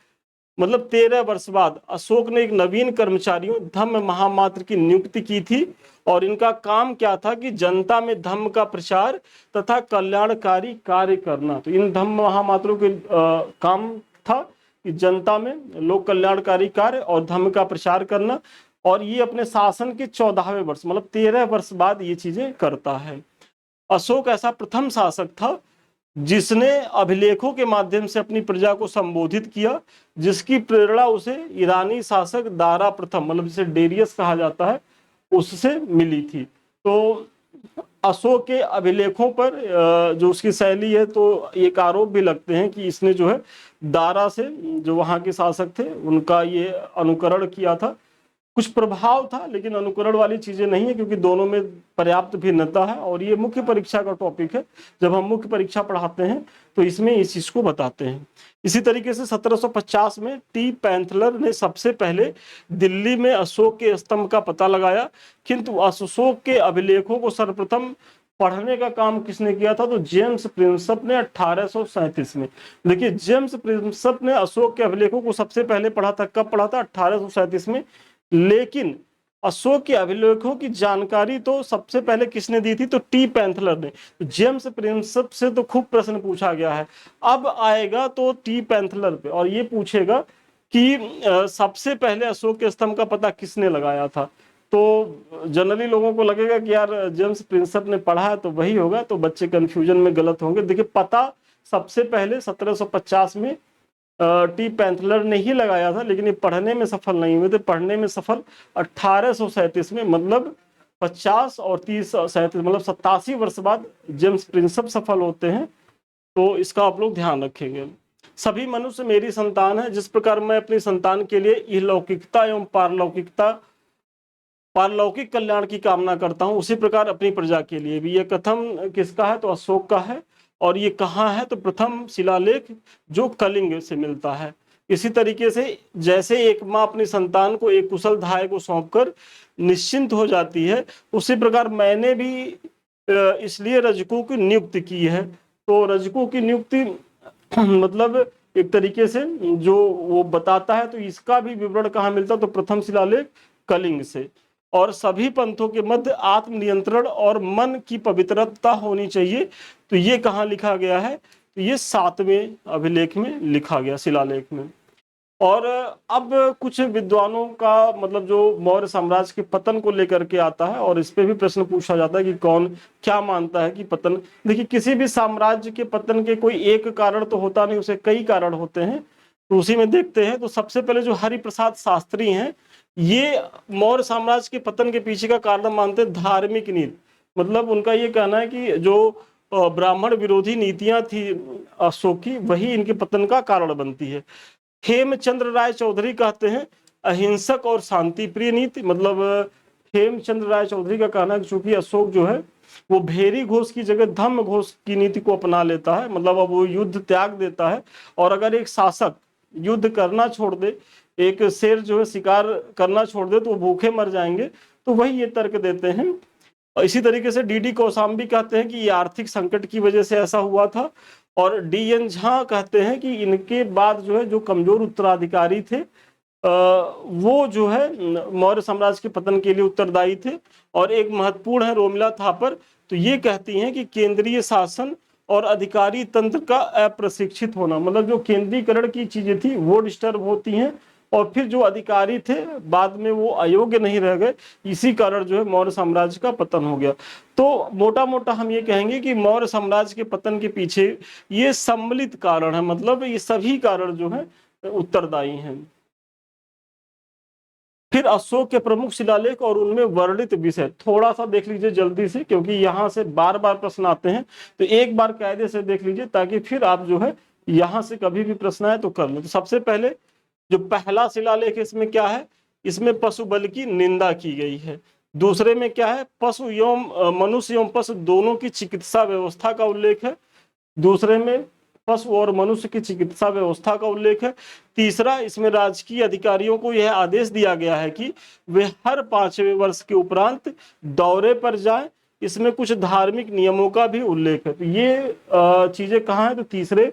मतलब 13 वर्ष बाद अशोक ने एक नवीन कर्मचारियों धम्म महामात्र की नियुक्ति की थी। और इनका काम क्या था कि जनता में धम्म का प्रचार तथा कल्याणकारी कार्य करना। तो इन धम्म महामात्रों के काम था कि जनता में लोक कल्याणकारी कार्य और धम्म का प्रचार करना। और ये अपने शासन के 14वें वर्ष मतलब 13 वर्ष बाद ये चीजें करता है। अशोक ऐसा प्रथम शासक था जिसने अभिलेखों के माध्यम से अपनी प्रजा को संबोधित किया, जिसकी प्रेरणा उसे ईरानी शासक दारा प्रथम मतलब जिसे डेरियस कहा जाता है उससे मिली थी। तो अशोक के अभिलेखों पर जो उसकी शैली है, तो एक आरोप भी लगते हैं कि इसने जो है दारा से, जो वहाँ के शासक थे, उनका ये अनुकरण किया था। कुछ प्रभाव था लेकिन अनुकरण वाली चीजें नहीं है, क्योंकि दोनों में पर्याप्त भिन्नता है। और ये मुख्य परीक्षा का टॉपिक है, जब हम मुख्य परीक्षा पढ़ाते हैं तो इसमें इस चीज को बताते हैं। इसी तरीके से 1750 में टी पैंथलर ने सबसे पहले दिल्ली में अशोक के स्तंभ का पता लगाया, किंतु अशोक के अभिलेखों को सर्वप्रथम पढ़ने का काम किसने किया था? तो जेम्स प्रिंसप ने 1837 में। देखिए, जेम्स प्रिंसप ने अशोक के अभिलेखों को सबसे पहले पढ़ा था। कब पढ़ा था? 1837 में। लेकिन अशोक के अभिलेखों की जानकारी तो सबसे पहले किसने दी थी? तो टी पैंथलर ने। तो जेम्स प्रिंसप से तो खूब प्रश्न पूछा गया है, अब आएगा तो टी पैंथलर पे, और ये पूछेगा कि सबसे पहले अशोक के स्तंभ का पता किसने लगाया था। तो जनरली लोगों को लगेगा कि यार जेम्स प्रिंसप ने पढ़ा है तो वही होगा, तो बच्चे कंफ्यूजन में गलत होंगे। देखिए, पता सबसे पहले 1750 में टी पैंथलर ने ही लगाया था, लेकिन ये पढ़ने में सफल नहीं हुए थे। पढ़ने में सफल 1837 में, मतलब 50 और 30 37 मतलब 87 वर्ष बाद जेम्स प्रिंसप सफल होते हैं। तो इसका आप लोग ध्यान रखेंगे। सभी मनुष्य मेरी संतान है। जिस प्रकार मैं अपनी संतान के लिए इहलौकिकता एवं पारलौकिक कल्याण की कामना करता हूं, उसी प्रकार अपनी प्रजा के लिए भी। यह कथन किसका है? तो अशोक का है। और ये कहाँ है? तो प्रथम शिलालेख जो कलिंग से मिलता है। इसी तरीके से जैसे एक माँ अपनी संतान को एक कुशल धाय को सौंपकर निश्चिंत हो जाती है, उसी प्रकार मैंने भी इसलिए रजकों की नियुक्ति की है। तो रजकों की नियुक्ति मतलब एक तरीके से जो वो बताता है, तो इसका भी विवरण कहाँ मिलता? तो प्रथम शिलालेख कलिंग से। और सभी पंथों के मध्य आत्मनियंत्रण और मन की पवित्रता होनी चाहिए। तो ये कहाँ लिखा गया है? तो ये 7वें अभिलेख में लिखा गया, शिलालेख में। और अब कुछ विद्वानों का मतलब जो मौर्य साम्राज्य के पतन को लेकर के आता है, और इस पे भी प्रश्न पूछा जाता है कि कौन क्या मानता है कि पतन। देखिए, किसी भी साम्राज्य के पतन के कोई एक कारण तो होता नहीं, उसे कई कारण होते हैं। तो उसी में देखते हैं। तो सबसे पहले जो हरिप्रसाद शास्त्री हैं, ये मौर्य साम्राज्य के पतन के पीछे का कारण मानते हैं धार्मिक नीति। मतलब उनका ये कहना है कि जो ब्राह्मण विरोधी नीतियां थी अशोक की, वही इनके पतन का कारण बनती है। हेमचंद्र राय चौधरी कहते हैं अहिंसक और शांति प्रिय नीति। मतलब हेमचंद्र राय चौधरी का कहना है कि चूंकि अशोक जो है वो भेरी घोष की जगह धम्म घोष की नीति को अपना लेता है। मतलब अब वो युद्ध त्याग देता है, और अगर एक शासक युद्ध करना छोड़ दे, एक शेर जो है शिकार करना छोड़ दे, तो वो भूखे मर जाएंगे। तो वही ये तर्क देते हैं। और इसी तरीके से डी कौशाम्बी कहते हैं कि ये आर्थिक संकट की वजह से ऐसा हुआ था। और डी झा कहते हैं कि इनके बाद जो है जो कमजोर उत्तराधिकारी थे वो जो है मौर्य साम्राज्य के पतन के लिए उत्तरदायी थे। और एक महत्वपूर्ण है रोमिला थापर, तो ये कहती हैं कि केंद्रीय शासन और अधिकारी तंत्र का अप्रशिक्षित होना। मतलब जो केंद्रीकरण की चीजें थी वो डिस्टर्ब होती हैं, और फिर जो अधिकारी थे बाद में वो अयोग्य नहीं रह गए, इसी कारण जो है मौर्य साम्राज्य का पतन हो गया। तो मोटा मोटा हम ये कहेंगे कि मौर्य साम्राज्य के पतन के पीछे ये सम्मिलित कारण है। मतलब ये सभी कारण जो है उत्तरदायी हैं। फिर अशोक के प्रमुख शिलालेख और उनमें वर्णित विषय थोड़ा सा देख लीजिए जल्दी से, क्योंकि यहाँ से बार बार प्रश्न आते हैं। तो एक बार कायदे से देख लीजिए ताकि फिर आप जो है यहाँ से कभी भी प्रश्न आए तो कर लो। तो सबसे पहले जो पहला शिलालेख इसमें क्या है, इसमें पशु बल की निंदा की गई है। दूसरे में क्या है, पशु एवं मनुष्य एवं पशु दोनों की चिकित्सा व्यवस्था का उल्लेख है। दूसरे में पशु और मनुष्य की चिकित्सा व्यवस्था का उल्लेख है। तीसरा, इसमें राजकीय अधिकारियों को यह आदेश दिया गया है कि वे हर 5वें वर्ष के उपरांत दौरे पर जाएं। इसमें कुछ धार्मिक नियमों का भी उल्लेख है। तो ये चीजें कहाँ है, तो तीसरे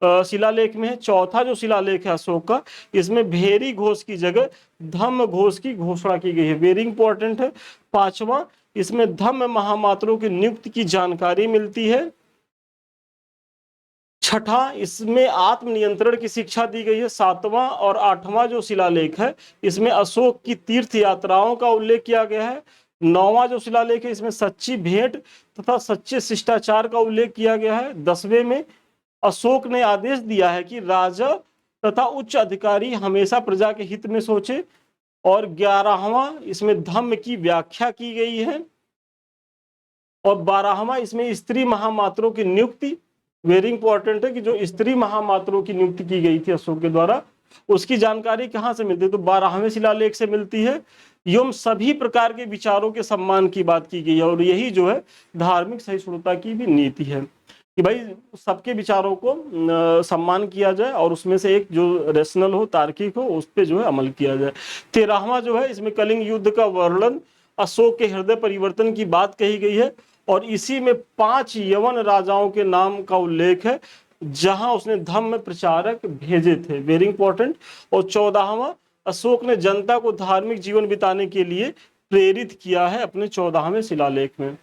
शिलालेख में है। चौथा जो शिलालेख है अशोक का, इसमें भेरी घोष की जगह धम्म घोष की घोषणा की गई है, वेरी इंपॉर्टेंट है। पांचवा, इसमें धम्म महामात्रों की नियुक्ति की जानकारी मिलती है। छठा, इसमें आत्मनियंत्रण की शिक्षा दी गई है। सातवां और आठवां जो शिलालेख है, इसमें अशोक की तीर्थ यात्राओं का उल्लेख किया गया है। नौवां जो शिलालेख है, इसमें सच्ची भेंट तथा सच्चे शिष्टाचार का उल्लेख किया गया है। 10वें में अशोक ने आदेश दिया है कि राजा तथा उच्च अधिकारी हमेशा प्रजा के हित में सोचे। और 11वां, इसमें धम्म की व्याख्या की गई है। और 12वां, इसमें स्त्री महामात्रों की नियुक्ति, वेरी इंपॉर्टेंट है कि जो स्त्री महामात्रों की नियुक्ति की गई थी अशोक के द्वारा, उसकी जानकारी कहां से मिलती है, तो 12वें शिलालेख से मिलती है। एवं सभी प्रकार के विचारों के सम्मान की बात की गई है। और यही जो है धार्मिक सहिष्णुता की भी नीति है कि भाई सबके विचारों को सम्मान किया जाए, और उसमें से एक जो रेशनल हो, तार्किक हो, उस पर जो है अमल किया जाए। 13वां जो है, इसमें कलिंग युद्ध का वर्णन, अशोक के हृदय परिवर्तन की बात कही गई है। और इसी में 5 यवन राजाओं के नाम का उल्लेख है जहां उसने धम्म प्रचारक भेजे थे, वेरी इंपॉर्टेंट। और 14वां, अशोक ने जनता को धार्मिक जीवन बिताने के लिए प्रेरित किया है अपने 14वें शिलालेख में।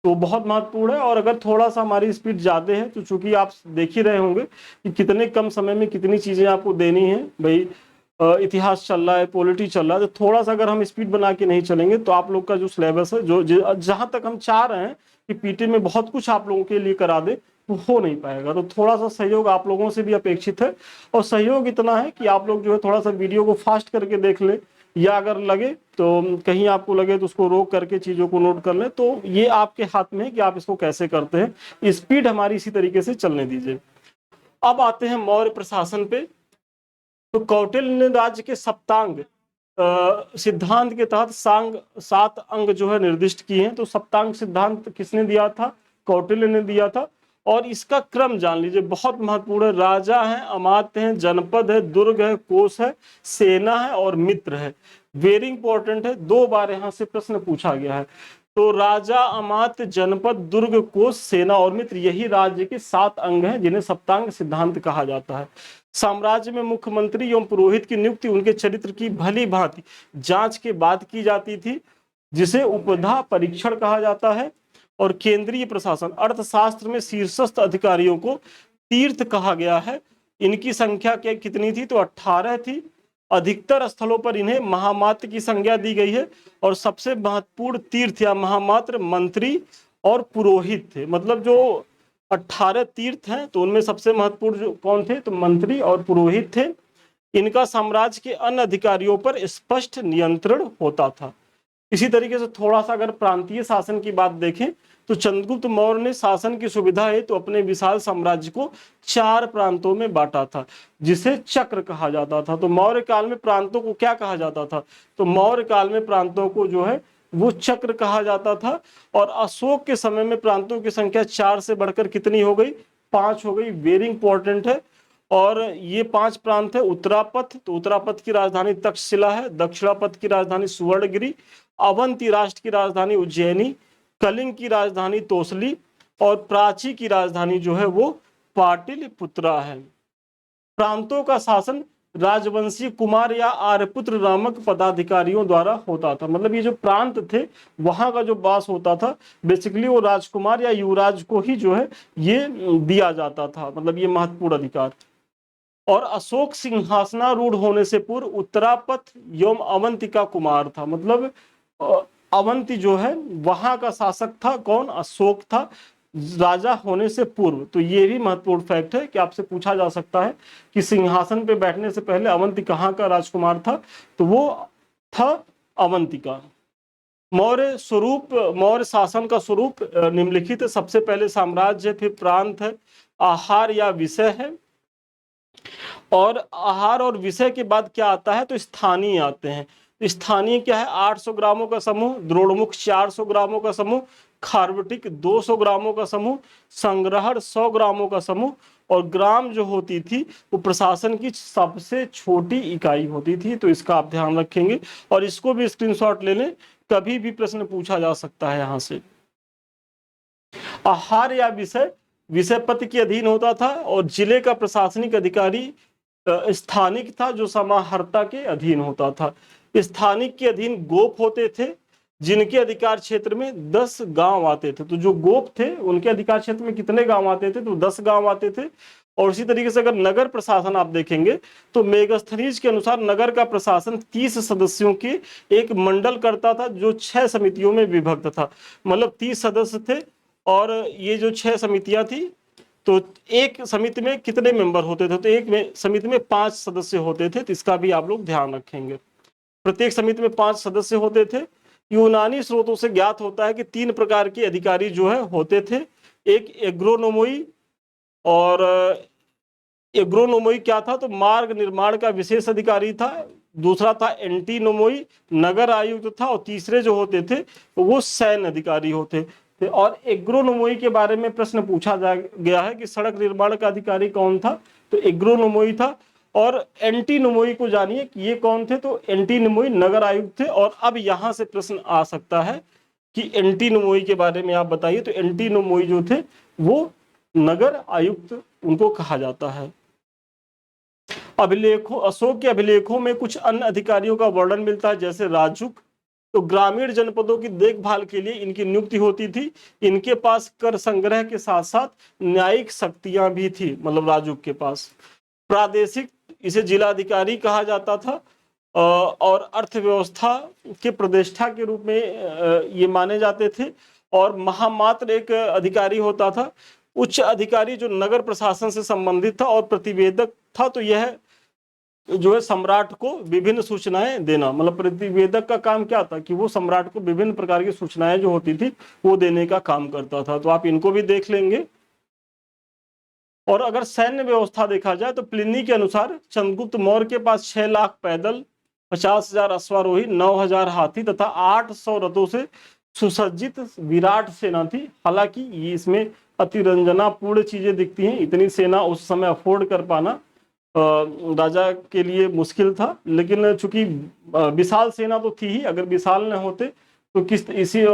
तो बहुत महत्वपूर्ण है। और अगर थोड़ा सा हमारी स्पीड ज्यादा है, तो चूंकि आप देख ही रहे होंगे कि कितने कम समय में कितनी चीजें आपको देनी है। भाई इतिहास चल रहा है, पॉलिटी चल रहा है, तो थोड़ा सा अगर हम स्पीड बना के नहीं चलेंगे तो आप लोग का जो सिलेबस है, जो जहां तक हम चाह रहे हैं कि पीटी में बहुत कुछ आप लोगों के लिए करा दे, वो हो नहीं पाएगा। तो थोड़ा सा सहयोग आप लोगों से भी अपेक्षित है। और सहयोग इतना है कि आप लोग जो है थोड़ा सा वीडियो को फास्ट करके देख ले, या अगर लगे तो कहीं आपको लगे तो उसको रोक करके चीजों को नोट कर ले। तो ये आपके हाथ में है कि आप इसको कैसे करते हैं। स्पीड हमारी इसी तरीके से चलने दीजिए। अब आते हैं मौर्य प्रशासन पे। तो कौटिल्य ने राज्य के सप्तांग सिद्धांत के तहत 7 अंग जो है निर्दिष्ट किए हैं। तो सप्तांग सिद्धांत किसने दिया था, कौटिल्य ने दिया था। और इसका क्रम जान लीजिए, बहुत महत्वपूर्ण है। राजा है, अमात्य है, जनपद है, दुर्ग है, कोष है, सेना है और मित्र है, वेरी इंपॉर्टेंट है। 2 बार यहां से प्रश्न पूछा गया है। तो राजा, अमात्य, जनपद, दुर्ग, कोष, सेना और मित्र, यही राज्य के 7 अंग हैं जिन्हें सप्तांग सिद्धांत कहा जाता है। साम्राज्य में मुख्यमंत्री एवं पुरोहित की नियुक्ति उनके चरित्र की भली भांति जांच के बाद की जाती थी, जिसे उपधा परीक्षण कहा जाता है। और केंद्रीय प्रशासन, अर्थशास्त्र में शीर्षस्थ अधिकारियों को तीर्थ कहा गया है। इनकी संख्या कितनी थी, तो 18 थी। अधिकतर स्थलों पर इन्हें महामात्र की संज्ञा दी गई है। और सबसे महत्वपूर्ण तीर्थ या महामात्र मंत्री और पुरोहित थे। मतलब जो 18 तीर्थ हैं, तो उनमें सबसे महत्वपूर्ण जो कौन थे, तो मंत्री और पुरोहित थे। इनका साम्राज्य के अन्य अधिकारियों पर स्पष्ट नियंत्रण होता था। इसी तरीके से थोड़ा सा अगर प्रांतीय शासन की बात देखें तो चंद्रगुप्त मौर्य ने शासन की सुविधा है तो अपने विशाल साम्राज्य को 4 प्रांतों में बांटा था, जिसे चक्र कहा जाता था। तो मौर्य काल में प्रांतों को क्या कहा जाता था? तो मौर्य काल में प्रांतों को जो है वो चक्र कहा जाता था। और अशोक के समय में प्रांतों की संख्या 4 से बढ़कर कितनी हो गई? 5 हो गई। वेरी इंपॉर्टेंट है। और ये 5 प्रांत है। उत्तरापथ, तो उत्तरापथ की राजधानी तक्षशिला है। दक्षिणापथ की राजधानी सुवर्णगिरी। अवंती राष्ट्र की राजधानी उज्जैनी। कलिंग की राजधानी तोसली। और प्राची की राजधानी जो है वो पाटलिपुत्रा है। प्रांतों का शासन राजवंशी कुमार या आर्यपुत्र नामक पदाधिकारियों द्वारा होता था। मतलब ये जो प्रांत थे वहां का जो वास होता था बेसिकली वो राजकुमार या युवराज को ही जो है ये दिया जाता था, मतलब ये महत्वपूर्ण अधिकार। और अशोक सिंहासनारूढ़ होने से पूर्व उत्तरापथ एवं अवंतिका कुमार था। मतलब अवंती जो है वहां का शासक था कौन? अशोक था, राजा होने से पूर्व। तो ये भी महत्वपूर्ण फैक्ट है कि आपसे पूछा जा सकता है कि सिंहासन पे बैठने से पहले अवंती कहाँ का राजकुमार था? तो वो था अवंतिका। मौर्य स्वरूप, मौर्य शासन का स्वरूप निम्नलिखित है। सबसे पहले साम्राज्य, फिर प्रांत है, आहार या विषय है, और आहार और विषय के बाद क्या आता है? तो स्थानीय आते हैं। स्थानीय क्या है? 800 ग्रामों का समूह, द्रोणमुख 400 ग्रामों का समूह, खार्वटिक 200 ग्रामों का समूह, संग्रहण 100 ग्रामों का समूह। और ग्राम जो होती थी वो प्रशासन की सबसे छोटी इकाई होती थी। तो इसका आप ध्यान रखेंगे और इसको भी स्क्रीनशॉट ले लें, कभी भी प्रश्न पूछा जा सकता है यहां से। आहार या विषय, विषय पद के अधीन होता था और जिले का प्रशासनिक अधिकारी स्थानिक था जो समाहर्ता के अधीन होता था। स्थानिक के अधीन गोप होते थे जिनके अधिकार क्षेत्र में 10 गांव आते थे। तो जो गोप थे उनके अधिकार क्षेत्र में कितने गांव आते थे? तो 10 गांव आते थे। और इसी तरीके से अगर नगर प्रशासन आप देखेंगे तो मेगास्थनीज के अनुसार नगर का प्रशासन 30 सदस्यों के एक मंडल करता था जो 6 समितियों में विभक्त था। मतलब 30 सदस्य थे और ये जो 6 समितियां थी तो एक समिति में कितने मेंबर होते थे? तो एक समिति में 5 सदस्य होते थे। तो इसका भी आप लोग ध्यान रखेंगे। प्रत्येक समिति में 5 सदस्य होते थे। यूनानी स्रोतों से ज्ञात होता है कि 3 प्रकार के अधिकारी जो है होते थे। एक एग्रोनोमोई, और एग्रोनोमोई क्या था? तो मार्ग निर्माण का विशेष अधिकारी था। दूसरा था एंटीनोमोई, नगर आयुक्त था। और तीसरे जो होते थे वो सैन्य अधिकारी होते थे। और एग्रोनोमोई के बारे में प्रश्न पूछा गया है कि सड़क निर्माण का अधिकारी कौन था? तो एग्रोनोमोई था। और एंटीनोमोई को जानिए कि ये कौन थे? तो एंटीनोमोई नगर आयुक्त थे। और अब यहां से प्रश्न आ सकता है कि एंटीनोमोई के बारे में आप बताइए। तो एंटीनोमोई जो थे वो नगर आयुक्त उनको कहा जाता है। अभिलेखों, अशोक के अभिलेखों में कुछ अन्य अधिकारियों का वर्णन मिलता है जैसे राजुक। तो ग्रामीण जनपदों की देखभाल के लिए इनकी नियुक्ति होती थी। इनके पास कर संग्रह के साथ साथ न्यायिक शक्तियां भी थी, मतलब राजुक के पास। प्रादेशिक, इसे जिलाधिकारी कहा जाता था। और अर्थव्यवस्था के प्रतिष्ठा के रूप में ये माने जाते थे। और महामात्र एक अधिकारी होता था, उच्च अधिकारी जो नगर प्रशासन से संबंधित था और प्रतिवेदक था। तो यह जो है सम्राट को विभिन्न सूचनाएं देना, मतलब प्रतिवेदक का काम क्या था कि वो सम्राट को विभिन्न प्रकार की सूचनाएं जो होती थी वो देने का काम करता था। तो आप इनको भी देख लेंगे। और अगर सैन्य व्यवस्था देखा जाए तो प्लिनी के अनुसार चंद्रगुप्त मौर्य के पास 6 लाख पैदल, 50,000 अश्वारोही, 9,000 हाथी तथा 800 रथों से सुसज्जित विराट सेना थी। हालांकि ये इसमें अतिरंजनापूर्ण चीजें दिखती हैं। इतनी सेना उस समय अफोर्ड कर पाना राजा के लिए मुश्किल था। लेकिन चूंकि विशाल सेना तो थी ही, अगर विशाल न होते तो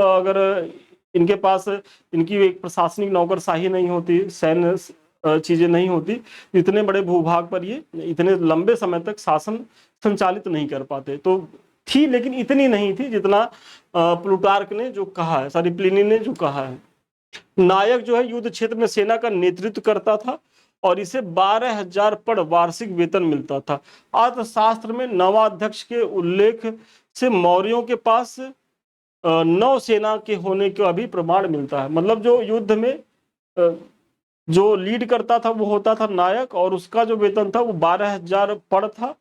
अगर इनके पास इनकी एक प्रशासनिक नौकरशाही नहीं होती, सैन्य चीजें नहीं होती, इतने बड़े भूभाग पर ये इतने लंबे समय तक शासन संचालित नहीं कर पाते। तो थी लेकिन इतनी नहीं थी जितना प्लूटार्क ने जो कहा है, सॉरी प्लिनी ने जो कहा है। नायक जो है युद्ध क्षेत्र में सेना का नेतृत्व करता था और इसे 12,000 पड़ वार्षिक वेतन मिलता था। अर्थशास्त्र में नवाध्यक्ष के उल्लेख से मौर्यों के पास नौसेना के होने का भी प्रमाण मिलता है। मतलब जो युद्ध में जो लीड करता था वो होता था नायक, और उसका जो वेतन था वो 12,000 पड़ था।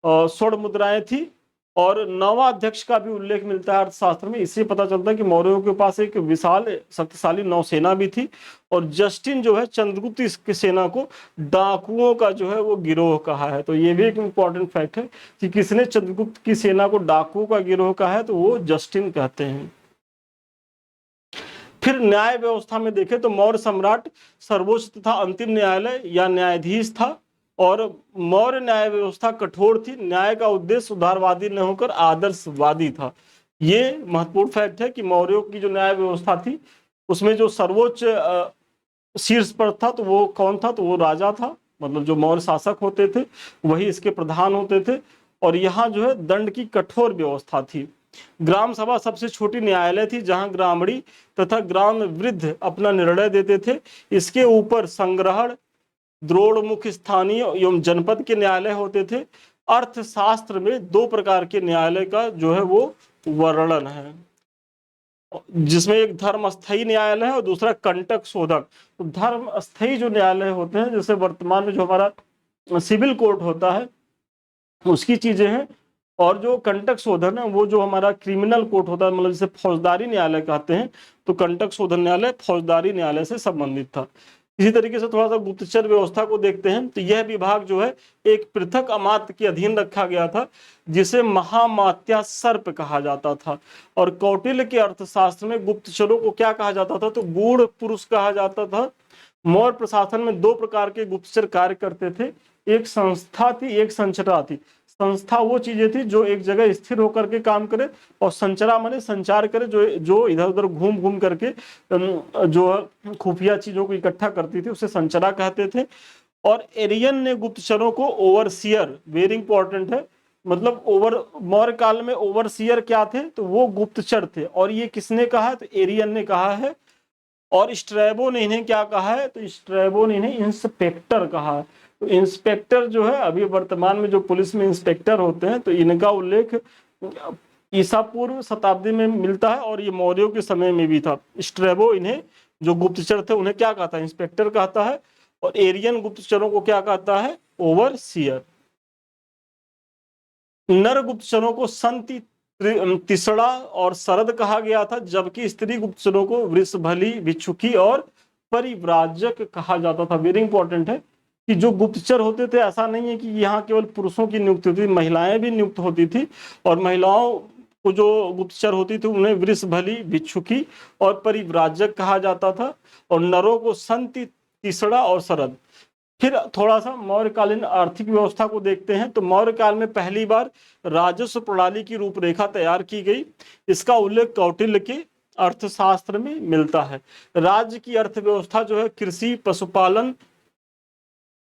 स्वर्ण मुद्राएं थी, और नौवां अध्यक्ष का भी उल्लेख मिलता है अर्थशास्त्र में। इससे पता चलता है कि मौर्यों के पास एक विशाल शक्तिशाली नौसेना भी थी। और जस्टिन जो है चंद्रगुप्त की सेना को डाकुओं का जो है वो गिरोह कहा है। तो ये भी एक इम्पॉर्टेंट फैक्ट है कि किसने चंद्रगुप्त की सेना को डाकुओं का गिरोह कहा है, तो वो जस्टिन कहते हैं। फिर न्याय व्यवस्था में देखें तो मौर्य सम्राट सर्वोच्च तथा अंतिम न्यायालय या न्यायाधीश था, और मौर्य न्याय व्यवस्था कठोर थी। न्याय का उद्देश्य उदारवादी न होकर आदर्शवादी था। ये महत्वपूर्ण फैक्ट है कि मौर्यों की जो न्याय व्यवस्था थी उसमें जो सर्वोच्च शीर्ष पर था तो वो कौन था, तो वो राजा था। मतलब जो मौर्य शासक होते थे वही इसके प्रधान होते थे। और यहाँ जो है दंड की कठोर व्यवस्था थी। ग्राम सभा सबसे छोटी न्यायालय थी जहां ग्रामणी तथा ग्राम वृद्ध अपना निर्णय देते थे। इसके ऊपर संग्रहण, द्रोणमुख स्थानीय एवं जनपद के न्यायालय होते थे। अर्थशास्त्र में दो प्रकार के न्यायालय का जो है वो वर्णन है, जिसमें एक धर्म स्थायी न्यायालय है और दूसरा कंटक शोधक। तो धर्म स्थायी जो न्यायालय होते हैं, जैसे वर्तमान में जो हमारा सिविल कोर्ट होता है उसकी चीजें हैं, और जो कंटक शोधन है वो जो हमारा क्रिमिनल कोर्ट होता है, मतलब जिसे फौजदारी न्यायालय कहते हैं। तो कंटक शोधन न्यायालय फौजदारी न्यायालय से संबंधित था। इसी तरीके से थोड़ा सा गुप्तचर व्यवस्था को देखते हैं, तो यह विभाग जो है एक पृथक अमात्य के अधीन रखा गया था जिसे महामात्या सर्प कहा जाता था। और कौटिल्य के अर्थशास्त्र में गुप्तचरों को क्या कहा जाता था, तो गूढ़ पुरुष कहा जाता था। मौर्य प्रशासन में दो प्रकार के गुप्तचर कार्य करते थे, एक संस्था थी, एक संचरा थी। संस्था वो चीजें थी जो एक जगह स्थिर होकर के काम करे, और संचरा माने संचार करे, जो इधर उधर घूम घूम करके जो खुफिया चीजों को इकट्ठा करती थी उसे संचरा कहते थे। और एरियन ने गुप्तचरों को ओवरसियर, वेरी इंपॉर्टेंट है, मतलब मौर्य काल में ओवरसियर क्या थे, तो वो गुप्तचर थे। और ये किसने कहा है, तो एरियन ने कहा है। और स्ट्रैबो ने इन्हें क्या कहा है, तो स्ट्रैबो ने इन्हें इंस्पेक्टर कहा है। तो इंस्पेक्टर जो है अभी वर्तमान में जो पुलिस में इंस्पेक्टर होते हैं, तो इनका उल्लेख ईसा पूर्व शताब्दी में मिलता है, और ये मौर्यों के समय में भी था। स्ट्रैबो इन्हें जो गुप्तचर थे उन्हें क्या कहता है, इंस्पेक्टर कहता है। और एरियन गुप्तचरों को क्या कहता है, ओवरसियर। नर गुप्तचरों को संति, तिसड़ा और शरद कहा गया था, जबकि स्त्री गुप्तचरों को वृषभली, भिक्षुकी और परिव्राजक कहा जाता था। वेरी इंपॉर्टेंट है कि जो गुप्तचर होते थे, ऐसा नहीं है कि यहाँ केवल पुरुषों की नियुक्ति होती थी, महिलाएं भी नियुक्त होती थी। और महिलाओं को जो गुप्तचर होती थी उन्हें वृषभली, भिक्षुकी और परिव्राजक कहा जाता था। और नरों को संति, तिसड़ा और शरद। फिर थोड़ा सा मौर्यकालीन आर्थिक व्यवस्था को देखते हैं, तो मौर्य काल में पहली बार राजस्व प्रणाली की रूपरेखा तैयार की गई। इसका उल्लेख कौटिल्य के अर्थशास्त्र में मिलता है। राज्य की अर्थव्यवस्था जो है कृषि, पशुपालन,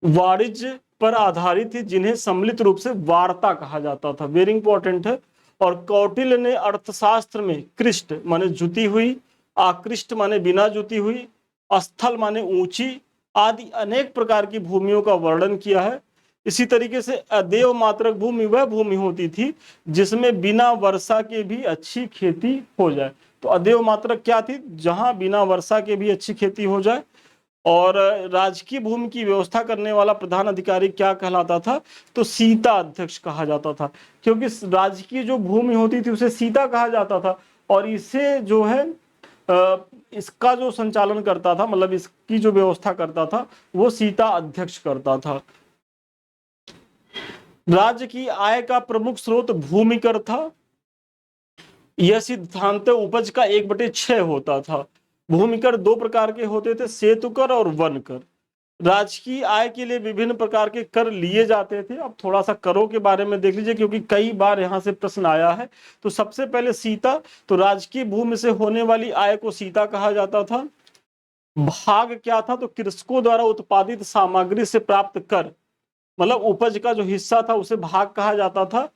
वाणिज्य पर आधारित थी, जिन्हें सम्मिलित रूप से वार्ता कहा जाता था। वेरी इंपॉर्टेंट है। और कौटिल्य ने अर्थशास्त्र में कृष्ट माने जुती हुई, आकृष्ट माने बिना जुती हुई, स्थल माने ऊंची आदि अनेक प्रकार की भूमियों का वर्णन किया है। इसी तरीके से अदेव मात्रक भूमि वह भूमि होती थी जिसमें बिना वर्षा के भी अच्छी खेती हो जाए। तो अदेव मात्रक क्या थी, जहां बिना वर्षा के भी अच्छी खेती हो जाए। और राजकीय भूमि की व्यवस्था करने वाला प्रधान अधिकारी क्या कहलाता था, तो सीता अध्यक्ष कहा जाता था, क्योंकि राजकीय जो भूमि होती थी उसे सीता कहा जाता था। और इसे जो है इसका जो संचालन करता था, मतलब इसकी जो व्यवस्था करता था, वो सीता अध्यक्ष करता था। राज्य की आय का प्रमुख स्रोत भूमि कर था। यह सिद्धांत उपज का 1/6 होता था। भूमि कर दो प्रकार के होते थे, सेतु कर और वन कर। राजकीय आय के लिए विभिन्न प्रकार के कर लिए जाते थे। अब थोड़ा सा करों के बारे में देख लीजिए, क्योंकि कई बार यहाँ से प्रश्न आया है। तो सबसे पहले सीता, तो राजकीय भूमि से होने वाली आय को सीता कहा जाता था। भाग क्या था, तो कृषकों द्वारा उत्पादित सामग्री से प्राप्त कर, मतलब उपज का जो हिस्सा था उसे भाग कहा जाता था।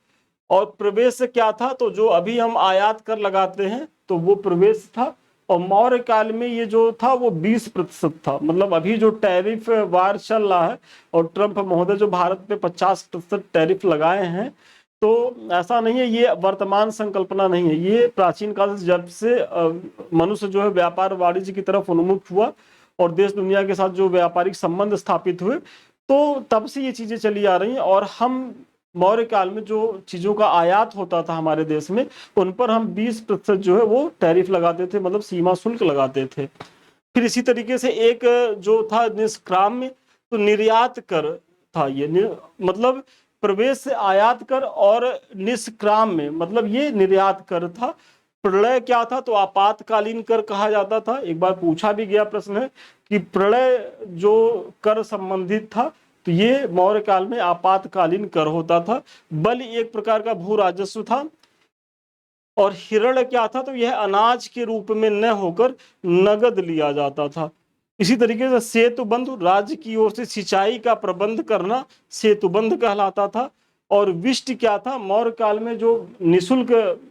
और प्रवेश क्या था, तो जो अभी हम आयात कर लगाते हैं तो वो प्रवेश था। और मौर्य काल में ये जो था वो 20% था। मतलब अभी जो टैरिफ वार चल रहा है और ट्रंप महोदय जो भारत पे 50% टैरिफ लगाए हैं, तो ऐसा नहीं है, ये वर्तमान संकल्पना नहीं है, ये प्राचीन काल से जब से मनुष्य जो है व्यापार वाणिज्य की तरफ उन्मुख हुआ और देश दुनिया के साथ जो व्यापारिक संबंध स्थापित हुए, तो तब से ये चीजें चली आ रही हैं। और हम मौर्य काल में जो चीजों का आयात होता था हमारे देश में, उन पर हम 20% जो है वो टैरिफ लगाते थे, मतलब सीमा शुल्क लगाते थे। फिर इसी तरीके से एक जो था निष्क्राम्य, तो निर्यात कर था ये, मतलब प्रवेश से आयात कर, और निष्क्राम्य मतलब ये निर्यात कर था। प्रलय क्या था, तो आपातकालीन कर कहा जाता था। एक बार पूछा भी गया प्रश्न है कि प्रलय जो कर संबंधित था, तो ये मौर्य काल में आपातकालीन कर होता था। बलि एक प्रकार का भू राजस्व था, और हिरण क्या था, तो यह अनाज के रूप में न होकर नगद लिया जाता था। इसी तरीके से सेतुबंध, राज्य की ओर से सिंचाई का प्रबंध करना सेतुबंध कहलाता था। और विष्ट क्या था, मौर्य काल में जो निशुल्क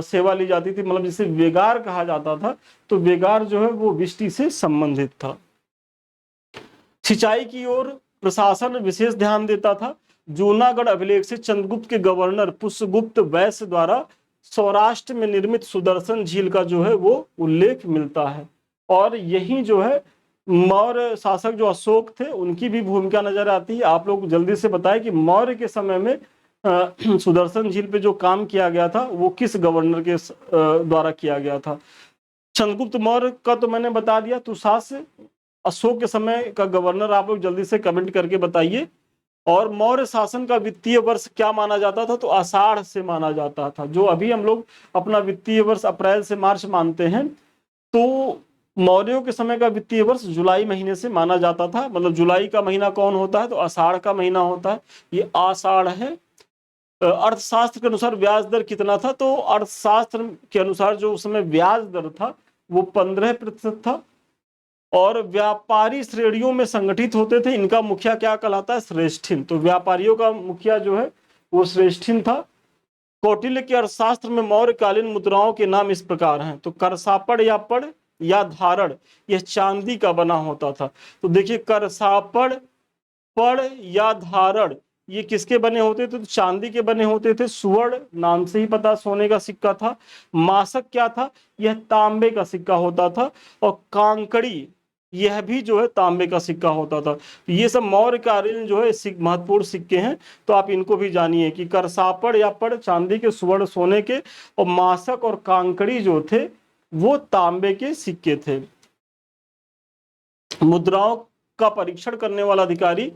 सेवा ली जाती थी, मतलब जिसे वेगार कहा जाता था, तो वेगार जो है वो विष्टि से संबंधित था। सिंचाई की ओर प्रशासन विशेष ध्यान देता था। जूनागढ़ अभिलेख से चंद्रगुप्त के गवर्नर पुष्यगुप्त वैश्य द्वारा सौराष्ट्र में निर्मित सुदर्शन झील का जो है वो उल्लेख मिलता है। और यही जो है मौर्य शासक जो अशोक थे, उनकी भी भूमिका नजर आती है। आप लोग जल्दी से बताएं कि मौर्य के समय में सुदर्शन झील पे जो काम किया गया था वो किस गवर्नर के द्वारा किया गया था। चंद्रगुप्त मौर्य का तो मैंने बता दिया, तुषार अशोक के समय का गवर्नर आप लोग जल्दी से कमेंट करके बताइए। और मौर्य शासन का वित्तीय वर्ष क्या माना जाता था, तो आषाढ़ से माना जाता था। जो अभी हम लोग अपना वित्तीय वर्ष अप्रैल से मार्च मानते हैं, तो मौर्यों के समय का वित्तीय वर्ष जुलाई महीने से माना जाता था। मतलब जुलाई का महीना कौन होता है, तो आषाढ़ का महीना होता है, ये आषाढ़ है। अर्थशास्त्र के अनुसार ब्याज दर कितना था, तो अर्थशास्त्र के अनुसार जो उस समय ब्याज दर था वो 15% था। और व्यापारी श्रेणियों में संगठित होते थे, इनका मुखिया क्या कहलाता है, श्रेष्ठिन। तो व्यापारियों का मुखिया जो है वो श्रेष्ठिन था। कौटिल्य के अर्थशास्त्र में मौर्यकालीन मुद्राओं के नाम इस प्रकार हैं, तो करसापड़ या पड़ या धारण, यह चांदी का बना होता था। तो देखिए करसापड़, पड़ या धारण, ये किसके बने होते थे, तो चांदी के बने होते थे। सुवर्ण नाम से ही पता, सोने का सिक्का था। मासक क्या था, यह तांबे का सिक्का होता था। और कांकड़ी, यह भी जो है तांबे का सिक्का होता था। ये सब मौर्यकालीन जो है महत्वपूर्ण सिक्के हैं, तो आप इनको भी जानिए कि करसापड़ या पड़ चांदी के, सुवर्ण सोने के, और मासक और कांकड़ी जो थे वो तांबे के सिक्के थे। मुद्राओं का परीक्षण करने वाला अधिकारी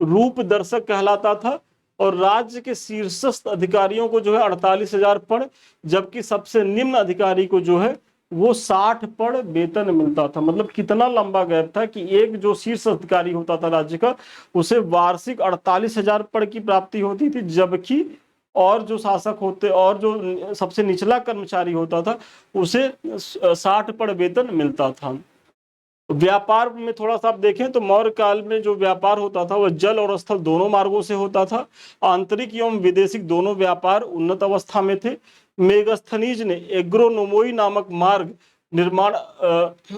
रूप दर्शक कहलाता था। और राज्य के शीर्षस्थ अधिकारियों को जो है 48,000 पड़, जबकि सबसे निम्न अधिकारी को जो है वो 60 पड़ वेतन मिलता था। मतलब कितना लंबा गैप था कि एक जो शीर्ष अधिकारी होता था राज्य का, उसे वार्षिक 48,000 पड़ की प्राप्ति होती थी, जबकि और जो शासक होते और जो सबसे निचला कर्मचारी होता था उसे 60 पड़ वेतन मिलता था। व्यापार में थोड़ा सा आप देखें तो मौर्य काल में जो व्यापार होता था वह जल और स्थल दोनों मार्गों से होता था। आंतरिक एवं विदेशिक दोनों व्यापार उन्नत अवस्था में थे। मेगस्थनीज ने एग्रोनोमोई नामक मार्ग निर्माण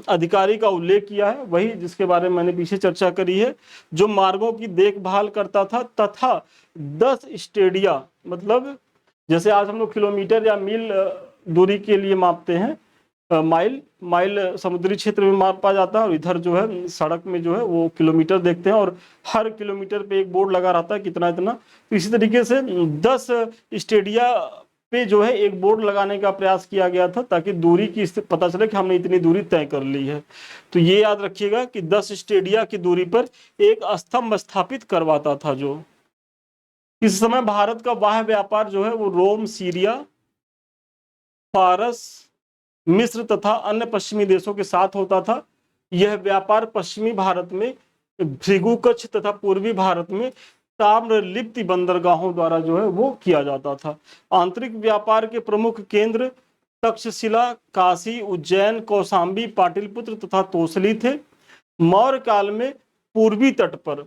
अधिकारी का उल्लेख किया है, वही जिसके बारे में मैंने पीछे चर्चा करी है, जो मार्गों की देखभाल करता था तथा 10 स्टेडिया, मतलब जैसे आज हम लोग किलोमीटर या मील दूरी के लिए मापते हैं, माइल माइल समुद्री क्षेत्र में मापा जाता है, और इधर जो है सड़क में जो है वो किलोमीटर देखते हैं, और हर किलोमीटर पे एक बोर्ड लगा रहता है कितना इतना। तो इसी तरीके से 10 स्टेडिया पे जो है एक बोर्ड लगाने का प्रयास किया गया था, ताकि दूरी की पता चले कि हमने इतनी दूरी तय कर ली है। तो ये याद रखिएगा कि 10 स्टेडिया की दूरी पर एक स्तंभ स्थापित करवाता था। जो इस समय भारत का बाह्य व्यापार जो है वो रोम, सीरिया, फारस, मिस्र तथा अन्य पश्चिमी देशों के साथ होता था। यह व्यापार पश्चिमी भारत में भृगु कच्छ तथा पूर्वी भारत में ताम्रलिप्ति बंदरगाहों द्वारा जो है वो किया जाता था। आंतरिक व्यापार के प्रमुख केंद्र तक्षशिला, काशी, उज्जैन, कौशाम्बी, पाटलिपुत्र तथा तोसली थे। मौर्य काल में पूर्वी तट पर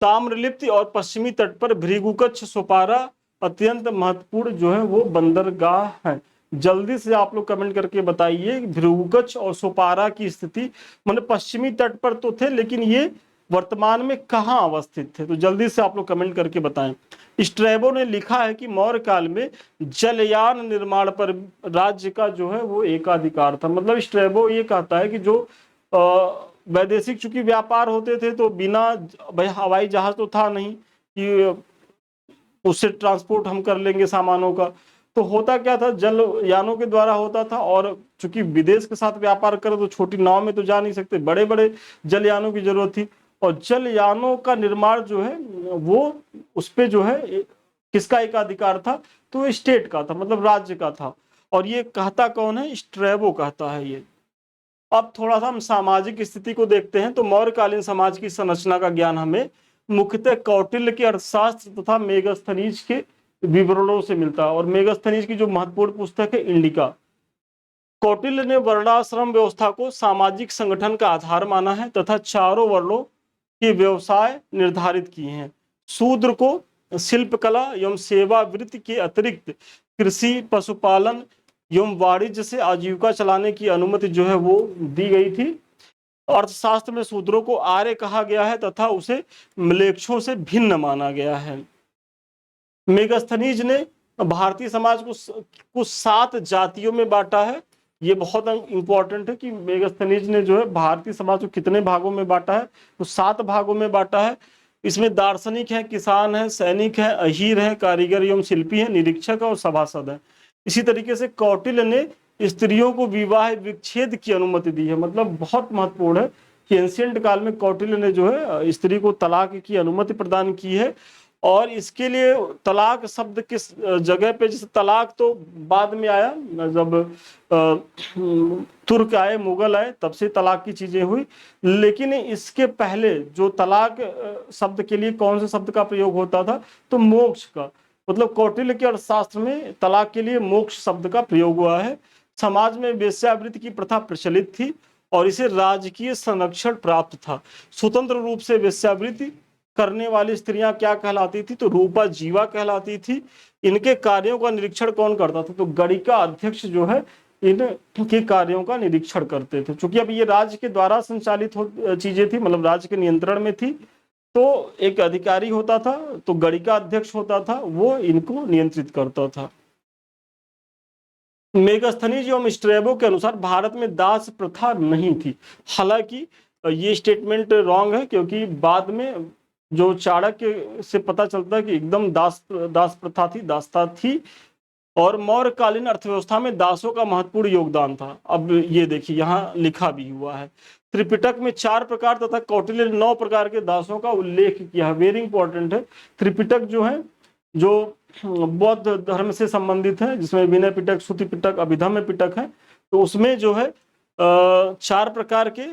ताम्रलिप्ति और पश्चिमी तट पर भृगुकच्छ, सोपारा अत्यंत महत्वपूर्ण जो है वो बंदरगाह है। जल्दी से आप लोग कमेंट करके बताइए भृगुकच्छ और सोपारा की स्थिति, मतलब पश्चिमी तट पर तो थे लेकिन ये वर्तमान में कहाँ अवस्थित थे, तो जल्दी से आप लोग कमेंट करके बताएं। स्ट्रैबो ने लिखा है कि मौर्य काल में जलयान निर्माण पर राज्य का जो है वो एकाधिकार था। मतलब स्ट्रैबो ये कहता है कि जो वैदेशिक चूंकि व्यापार होते थे तो बिना, भाई हवाई जहाज तो था नहीं कि उससे ट्रांसपोर्ट हम कर लेंगे सामानों का। तो होता क्या था, जल यानों के द्वारा होता था, और चूंकि विदेश के साथ व्यापार करें तो छोटी नाव में तो जा नहीं सकते, बड़े बड़े जल यानों की जरूरत थी। और जल यानों का निर्माण जो है वो उस पे जो है किसका एकाधिकार था, तो स्टेट का था, मतलब राज्य का था। और ये कहता कौन है, स्ट्रैबो कहता है ये। अब थोड़ा सा हम सामाजिक स्थिति को देखते हैं, तो मौर्यकालीन समाज की संरचना का ज्ञान हमें मुख्यतः कौटिल्य के अर्थशास्त्र तथा मेगस्थनीज के विवरणों से मिलता है। और मेगस्थनीज की जो महत्वपूर्ण पुस्तक है इंडिका। कौटिल्य ने वर्णाश्रम व्यवस्था को सामाजिक संगठन का आधार माना है तथा चारों वर्णों के व्यवसाय निर्धारित किए हैं। शूद्र को शिल्पकला एवं सेवा वृत्ति के अतिरिक्त कृषि, पशुपालन एवं वाणिज्य से आजीविका चलाने की अनुमति जो है वो दी गई थी। अर्थशास्त्र में शूद्रों को आर्य कहा गया है तथा उसे म्लेच्छों से भिन्न माना गया है। मेगस्थनीज ने भारतीय समाज को 7 जातियों में बांटा है। ये बहुत इंपॉर्टेंट है कि मेगस्थनीज ने जो है भारतीय समाज को कितने भागों में बांटा है, तो 7 भागों में बांटा है। इसमें दार्शनिक है, किसान है, सैनिक है, अहीर है, कारीगर एवं शिल्पी है, निरीक्षक और सभासद है। इसी तरीके से कौटिल्य ने स्त्रियों को विवाह विच्छेद की अनुमति दी है। मतलब बहुत महत्वपूर्ण है कि एंशिएंट काल में कौटिल्य ने जो है स्त्री को तलाक की अनुमति प्रदान की है। और इसके लिए तलाक शब्द किस जगह पे, जैसे तलाक तो बाद में आया, जब तुर्क आए, मुगल आए, तब से तलाक की चीजें हुई। लेकिन इसके पहले जो तलाक शब्द के लिए कौन से शब्द का प्रयोग होता था, तो मोक्ष का। मतलब कौटिल्य के अर्थशास्त्र में तलाक के लिए मोक्ष शब्द का प्रयोग हुआ है। समाज में वेश्यावृत्ति की प्रथा प्रचलित थी और इसे राजकीय संरक्षण प्राप्त था। स्वतंत्र रूप से वेश्यावृत्ति करने वाली स्त्रियां क्या कहलाती थी, तो रूपा जीवा कहलाती थी। इनके कार्यों का निरीक्षण कौन करता था, तो गणिका अध्यक्ष जो है इनके कार्यों का निरीक्षण करते थे। क्योंकि अब ये राज्य के द्वारा संचालित चीजें थी, मतलब राज्य के नियंत्रण में थी, तो एक अधिकारी होता था, तो गणिका अध्यक्ष होता था, वो इनको नियंत्रित करता था। मेगस्थनीज एवं स्ट्रैबो के अनुसार भारत में दास प्रथा नहीं थी। हालांकि ये स्टेटमेंट रॉन्ग है, क्योंकि बाद में जो चाणक्य से पता चलता है कि एकदम दास प्रथा थी, दासता थी। और मौर्यकालीन अर्थव्यवस्था में दासों का महत्वपूर्ण योगदान था। अब ये देखिए यहाँ लिखा भी हुआ है, त्रिपिटक में 4 प्रकार तथा कौटिल्य ने 9 प्रकार के दासों का उल्लेख किया है। वेरी इंपॉर्टेंट है। त्रिपिटक जो है, जो बौद्ध धर्म से संबंधित है, जिसमें विनय पिटक, श्रुति पिटक, अभिधम्म पिटक है, तो उसमें जो है 4 प्रकार के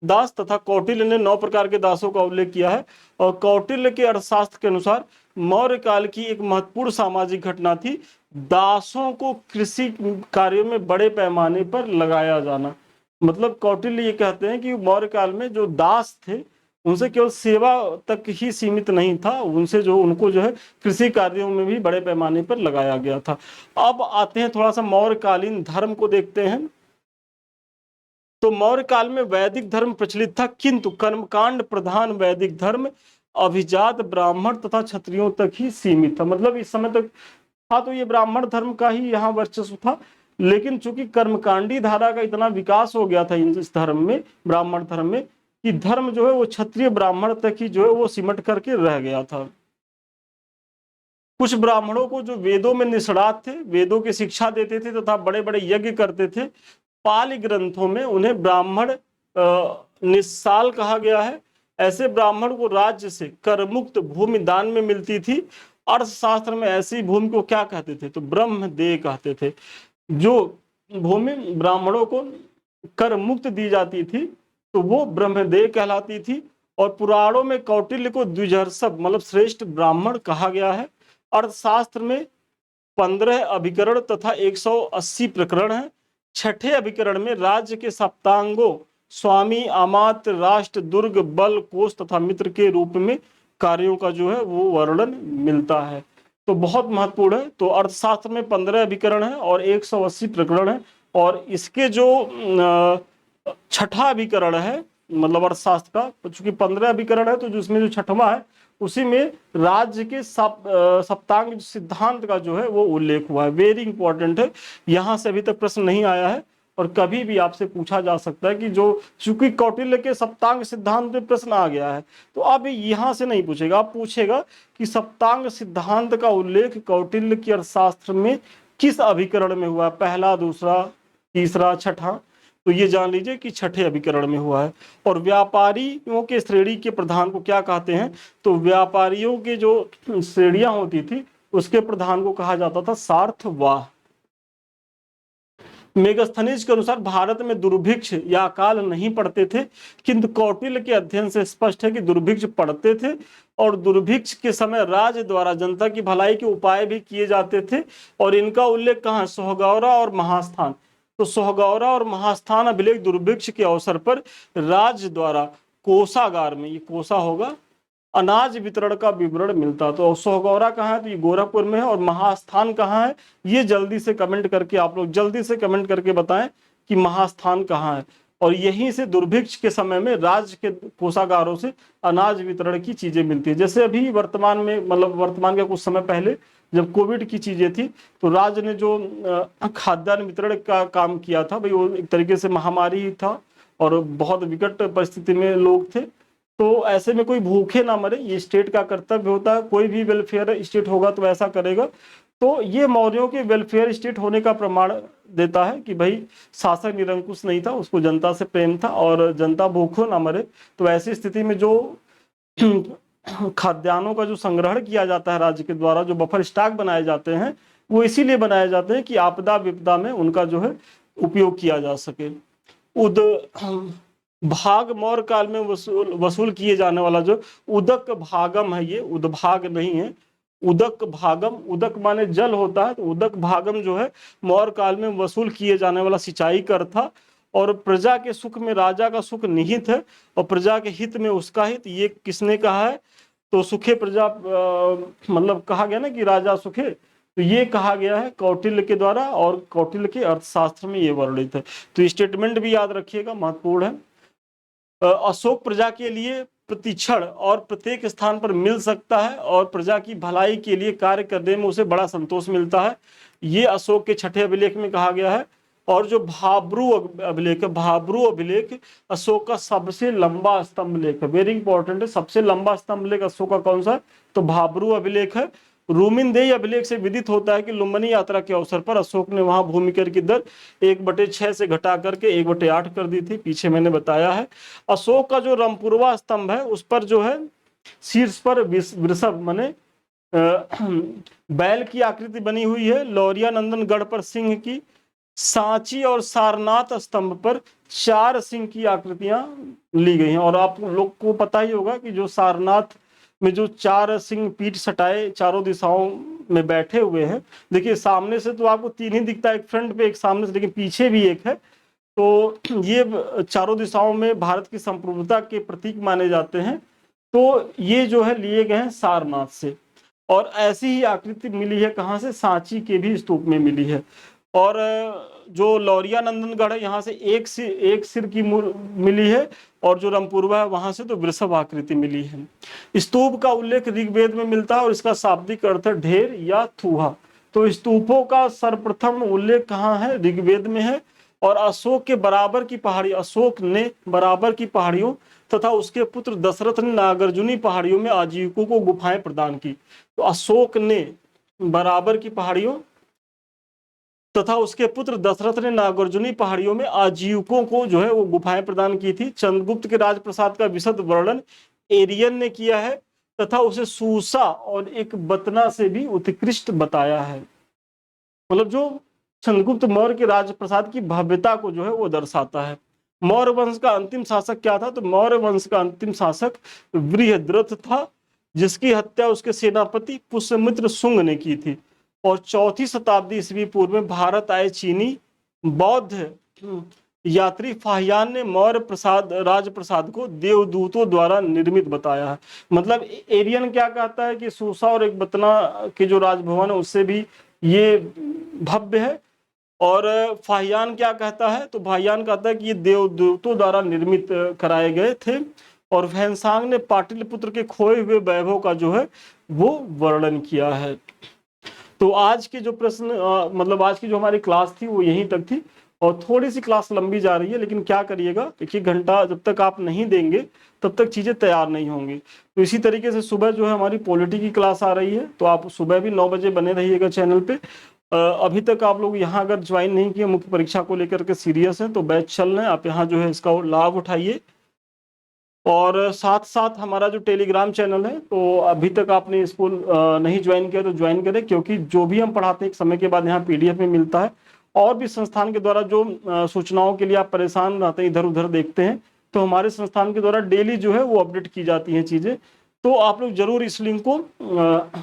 दास तथा कौटिल्य ने 9 प्रकार के दासों का उल्लेख किया है। और कौटिल्य के अर्थशास्त्र के अनुसार मौर्य काल की एक महत्वपूर्ण सामाजिक घटना थी दासों को कृषि कार्यों में बड़े पैमाने पर लगाया जाना। मतलब कौटिल्य ये कहते हैं कि मौर्य काल में जो दास थे उनसे केवल सेवा तक ही सीमित नहीं था, उनको जो है कृषि कार्यों में भी बड़े पैमाने पर लगाया गया था। अब आते हैं थोड़ा सा मौर्यकालीन धर्म को देखते हैं। तो मौर्य काल में वैदिक धर्म प्रचलित था, किंतु कर्मकांड प्रधान वैदिक धर्म अभिजात ब्राह्मण तथा क्षत्रियों तक ही सीमित था। मतलब इस समय तक था तो ये ब्राह्मण धर्म का ही यहाँ वर्चस्व था, लेकिन चूंकि कर्मकांडी धारा का इतना विकास हो गया था इस धर्म में, ब्राह्मण धर्म में, कि धर्म जो है वो क्षत्रिय ब्राह्मण तक ही जो है वो सिमट करके रह गया था। कुछ ब्राह्मणों को जो वेदों में निष्णात थे, वेदों की शिक्षा देते थे तथा बड़े बड़े यज्ञ करते थे, पाली ग्रंथों में उन्हें ब्राह्मण निस्साल कहा गया है। ऐसे ब्राह्मण को राज्य से कर मुक्त भूमि दान में मिलती थी। अर्थशास्त्र में ऐसी भूमि को क्या कहते थे, तो ब्रह्मदेय कहते थे। जो भूमि ब्राह्मणों को कर मुक्त दी जाती थी तो वो ब्रह्मदेय कहलाती थी। और पुराणों में कौटिल्य को द्विजर्षभ मतलब श्रेष्ठ ब्राह्मण कहा गया है। अर्थशास्त्र में 15 अभिकरण तथा 180 प्रकरण है। छठे अभिकरण में राज्य के सप्तांगों स्वामी, अमात्य, राष्ट्र, दुर्ग, बल, कोष तथा मित्र के रूप में कार्यों का जो है वो वर्णन मिलता है। तो बहुत महत्वपूर्ण है। तो अर्थशास्त्र में 15 अभिकरण है और 180 प्रकरण है। और इसके जो छठा अभिकरण है मतलब अर्थशास्त्र का, चूंकि 15 अभिकरण है तो जिसमें जो छठवां है उसी में राज्य के सप्तांग सिद्धांत का जो है वो उल्लेख हुआ है। वेरी इंपॉर्टेंट है, यहां से अभी तक प्रश्न नहीं आया है और कभी भी आपसे पूछा जा सकता है कि जो, चूंकि कौटिल्य के सप्तांग सिद्धांत में प्रश्न आ गया है, तो अब यहां से नहीं पूछेगा, अब पूछेगा कि सप्तांग सिद्धांत का उल्लेख कौटिल्य के अर्थशास्त्र में किस अभिकरण में हुआ, पहला, दूसरा, तीसरा, छठा। तो ये जान लीजिए कि छठे अभिकरण में हुआ है। और व्यापारियों के श्रेणी के प्रधान को क्या कहते हैं, तो व्यापारियों के जो श्रेणियां होती थी उसके प्रधान को कहा जाता था सार्थवाह। मेगस्थनीज के अनुसार भारत में दुर्भिक्ष या अकाल नहीं पड़ते थे, किंतु कौटिल्य के अध्ययन से स्पष्ट है कि दुर्भिक्ष पड़ते थे, और दुर्भिक्ष के समय राज्य द्वारा जनता की भलाई के उपाय भी किए जाते थे। और इनका उल्लेख कहाँ, सोहगौरा और महास्थान। तो सोहगौरा और महास्थान अभिलेख दुर्भिक्ष के अवसर पर राज्य द्वारा कोषागार में, ये कोषा होगा, अनाज वितरण का विवरण मिलता। तो सोहगौरा कहाँ है, तो ये गोरखपुर में है। और महास्थान कहाँ है, ये जल्दी से कमेंट करके आप लोग जल्दी से कमेंट करके बताएं कि महास्थान कहाँ है। और यहीं से दुर्भिक्ष के समय में राज्य के कोषागारों से अनाज वितरण की चीजें मिलती है। जैसे अभी वर्तमान में, मतलब वर्तमान के कुछ समय पहले जब कोविड की चीजें थी, तो राज्य ने जो खाद्यान्न वितरण का काम किया था, भाई वो एक तरीके से महामारी ही था और बहुत विकट परिस्थिति में लोग थे। तो ऐसे में कोई भूखे ना मरे, ये स्टेट का कर्तव्य होता है। कोई भी वेलफेयर स्टेट होगा तो ऐसा करेगा। तो ये मौर्यों के वेलफेयर स्टेट होने का प्रमाण देता है कि भाई शासक निरंकुश नहीं था, उसको जनता से प्रेम था और जनता भूखों ना मरे। तो ऐसी स्थिति में जो खाद्यान्नों का जो संग्रहण किया जाता है राज्य के द्वारा, जो बफर स्टॉक बनाए जाते हैं, वो इसीलिए बनाए जाते हैं कि आपदा विपदा में उनका जो है उपयोग किया जा सके। भाग मौर्य काल में वसूल किए जाने वाला जो उदक भागम है, ये उदभाग नहीं है, उदक भागम, उदक माने जल होता है, तो उदक भागम जो है मौर्य काल में वसूल किए जाने वाला सिंचाई कर था। और प्रजा के सुख में राजा का सुख निहित है और प्रजा के हित में उसका हित, ये किसने कहा है, तो सुखे प्रजा, मतलब कहा गया ना कि राजा सुखे, तो ये कहा गया है कौटिल्य के द्वारा, और कौटिल्य के अर्थशास्त्र में ये वर्णित है। तो स्टेटमेंट भी याद रखिएगा, महत्वपूर्ण है। अशोक प्रजा के लिए प्रतिक्षण और प्रत्येक स्थान पर मिल सकता है और प्रजा की भलाई के लिए कार्य करने में उसे बड़ा संतोष मिलता है, ये अशोक के छठे अभिलेख में कहा गया है। और जो भाब्रू अभिलेख है, भाब्रू अभिलेख अशोक का सबसे लंबा स्तंभ लेख है, वेरी इंपॉर्टेंट है। सबसे लंबा स्तंभ लेख अशोक का कौन सा है, तो भाब्रू अभिलेख है। रूमिनदेही अभिलेख से विदित होता है कि लुम्बिनी यात्रा के अवसर पर अशोक ने वहां भूमि कर की दर 1/6 से घटा करके 1/8 कर दी थी, पीछे मैंने बताया है। अशोक का जो रंपुरवा स्तंभ है उस पर जो है शीर्ष पर वृषभ माने बैल की आकृति बनी हुई है। लौरिया नंदन गढ़ पर सिंह की, सांची और सारनाथ स्तंभ पर 4 सिंह की आकृतियां ली गई हैं। और आप लोग को पता ही होगा कि जो सारनाथ में जो 4 सिंह पीठ सटाए चारों दिशाओं में बैठे हुए हैं, देखिए सामने से तो आपको 3 ही दिखता है, एक फ्रंट पे एक सामने से, लेकिन पीछे भी एक है। तो ये चारों दिशाओं में भारत की संप्रभुता के प्रतीक माने जाते हैं। तो ये जो है लिए गए हैं सारनाथ से। और ऐसी ही आकृति मिली है कहाँ से, सांची के भी स्तूप में मिली है। और जो लौरिया नंदनगढ़ है यहाँ से एक सिर की मिली है, और जो रंपुरवा है वहां से तो वृषभ आकृति मिली है। स्तूप का उल्लेख ऋग्वेद में मिलता है और इसका शाब्दिक अर्थ है ढेर या थूहा। तो स्तूपों का सर्वप्रथम उल्लेख कहाँ है, ऋग्वेद में है। और अशोक के बराबर की पहाड़ी, अशोक ने बराबर की पहाड़ियों तथा उसके पुत्र दशरथ ने नागार्जुनी पहाड़ियों में आजीविकों को गुफाएं प्रदान की। तो अशोक ने बराबर की पहाड़ियों तथा उसके पुत्र दशरथ ने नागार्जुनी पहाड़ियों में आजीविकों को जो है वो गुफाएं प्रदान की थी। चंद्रगुप्त के राजप्रसाद का विशद वर्णन एरियन ने किया है तथा उसे सूसा और एक बतना से भी उत्कृष्ट बताया है। मतलब जो चंद्रगुप्त मौर्य के राजप्रसाद की भव्यता को जो है वो दर्शाता है। मौर्य वंश का अंतिम शासक क्या था, तो मौर्य वंश का अंतिम शासक बृहद्रथ था, जिसकी हत्या उसके सेनापति पुष्यमित्र शुंग ने की थी। और 4वीं शताब्दी ईस्वी पूर्व में भारत आए चीनी बौद्ध यात्री फाहियान ने मौर्य राजप्रसाद को देवदूतों द्वारा निर्मित बताया है। मतलब एरियन क्या कहता है कि सूसा और एक बतना के जो राजभवन है उससे भी ये भव्य है। और फाहियान क्या कहता है, तो फाहियान कहता है कि ये देवदूतों द्वारा निर्मित कराए गए थे। और फैनसांग ने पाटलिपुत्र के खोए हुए वैभव का जो है वो वर्णन किया है। तो आज के जो प्रश्न, मतलब आज की जो हमारी क्लास थी वो यहीं तक थी। और थोड़ी सी क्लास लंबी जा रही है, लेकिन क्या करिएगा, 1-1 घंटा जब तक आप नहीं देंगे तब तक चीज़ें तैयार नहीं होंगी। तो इसी तरीके से सुबह जो है हमारी पॉलिटी की क्लास आ रही है, तो आप सुबह भी 9 बजे बने रहिएगा चैनल पे। अभी तक आप लोग यहाँ अगर ज्वाइन नहीं किए, मुख्य परीक्षा को लेकर के सीरियस हैं, तो बैच चल रहे हैं, आप यहाँ जो है इसका लाभ उठाइए। और साथ साथ हमारा जो टेलीग्राम चैनल है, तो अभी तक आपने इसको नहीं ज्वाइन किया तो ज्वाइन करें, क्योंकि जो भी हम पढ़ाते हैं एक समय के बाद यहाँ PDF में मिलता है। और भी संस्थान के द्वारा जो सूचनाओं के लिए आप परेशान रहते हैं, इधर उधर देखते हैं, तो हमारे संस्थान के द्वारा डेली जो है वो अपडेट की जाती हैं चीज़ें। तो आप लोग जरूर इस लिंक को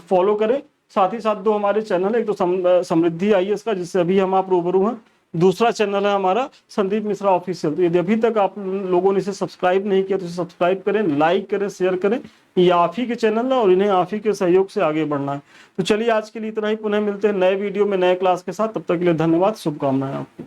फॉलो करें। साथ ही साथ 2 हमारे चैनल है, एक तो समृद्धि IAS का, जिससे अभी हम आप रूबरू हैं, दूसरा चैनल है हमारा संदीप मिश्रा ऑफिशियल। तो यदि अभी तक आप लोगों ने इसे सब्सक्राइब नहीं किया तो इसे सब्सक्राइब करें, लाइक करें, शेयर करें। ये आप ही के चैनल है और इन्हें आप ही के सहयोग से आगे बढ़ना है। तो चलिए आज के लिए इतना ही, पुनः मिलते हैं नए वीडियो में नए क्लास के साथ। तब तक के लिए धन्यवाद, शुभकामनाएं आपको।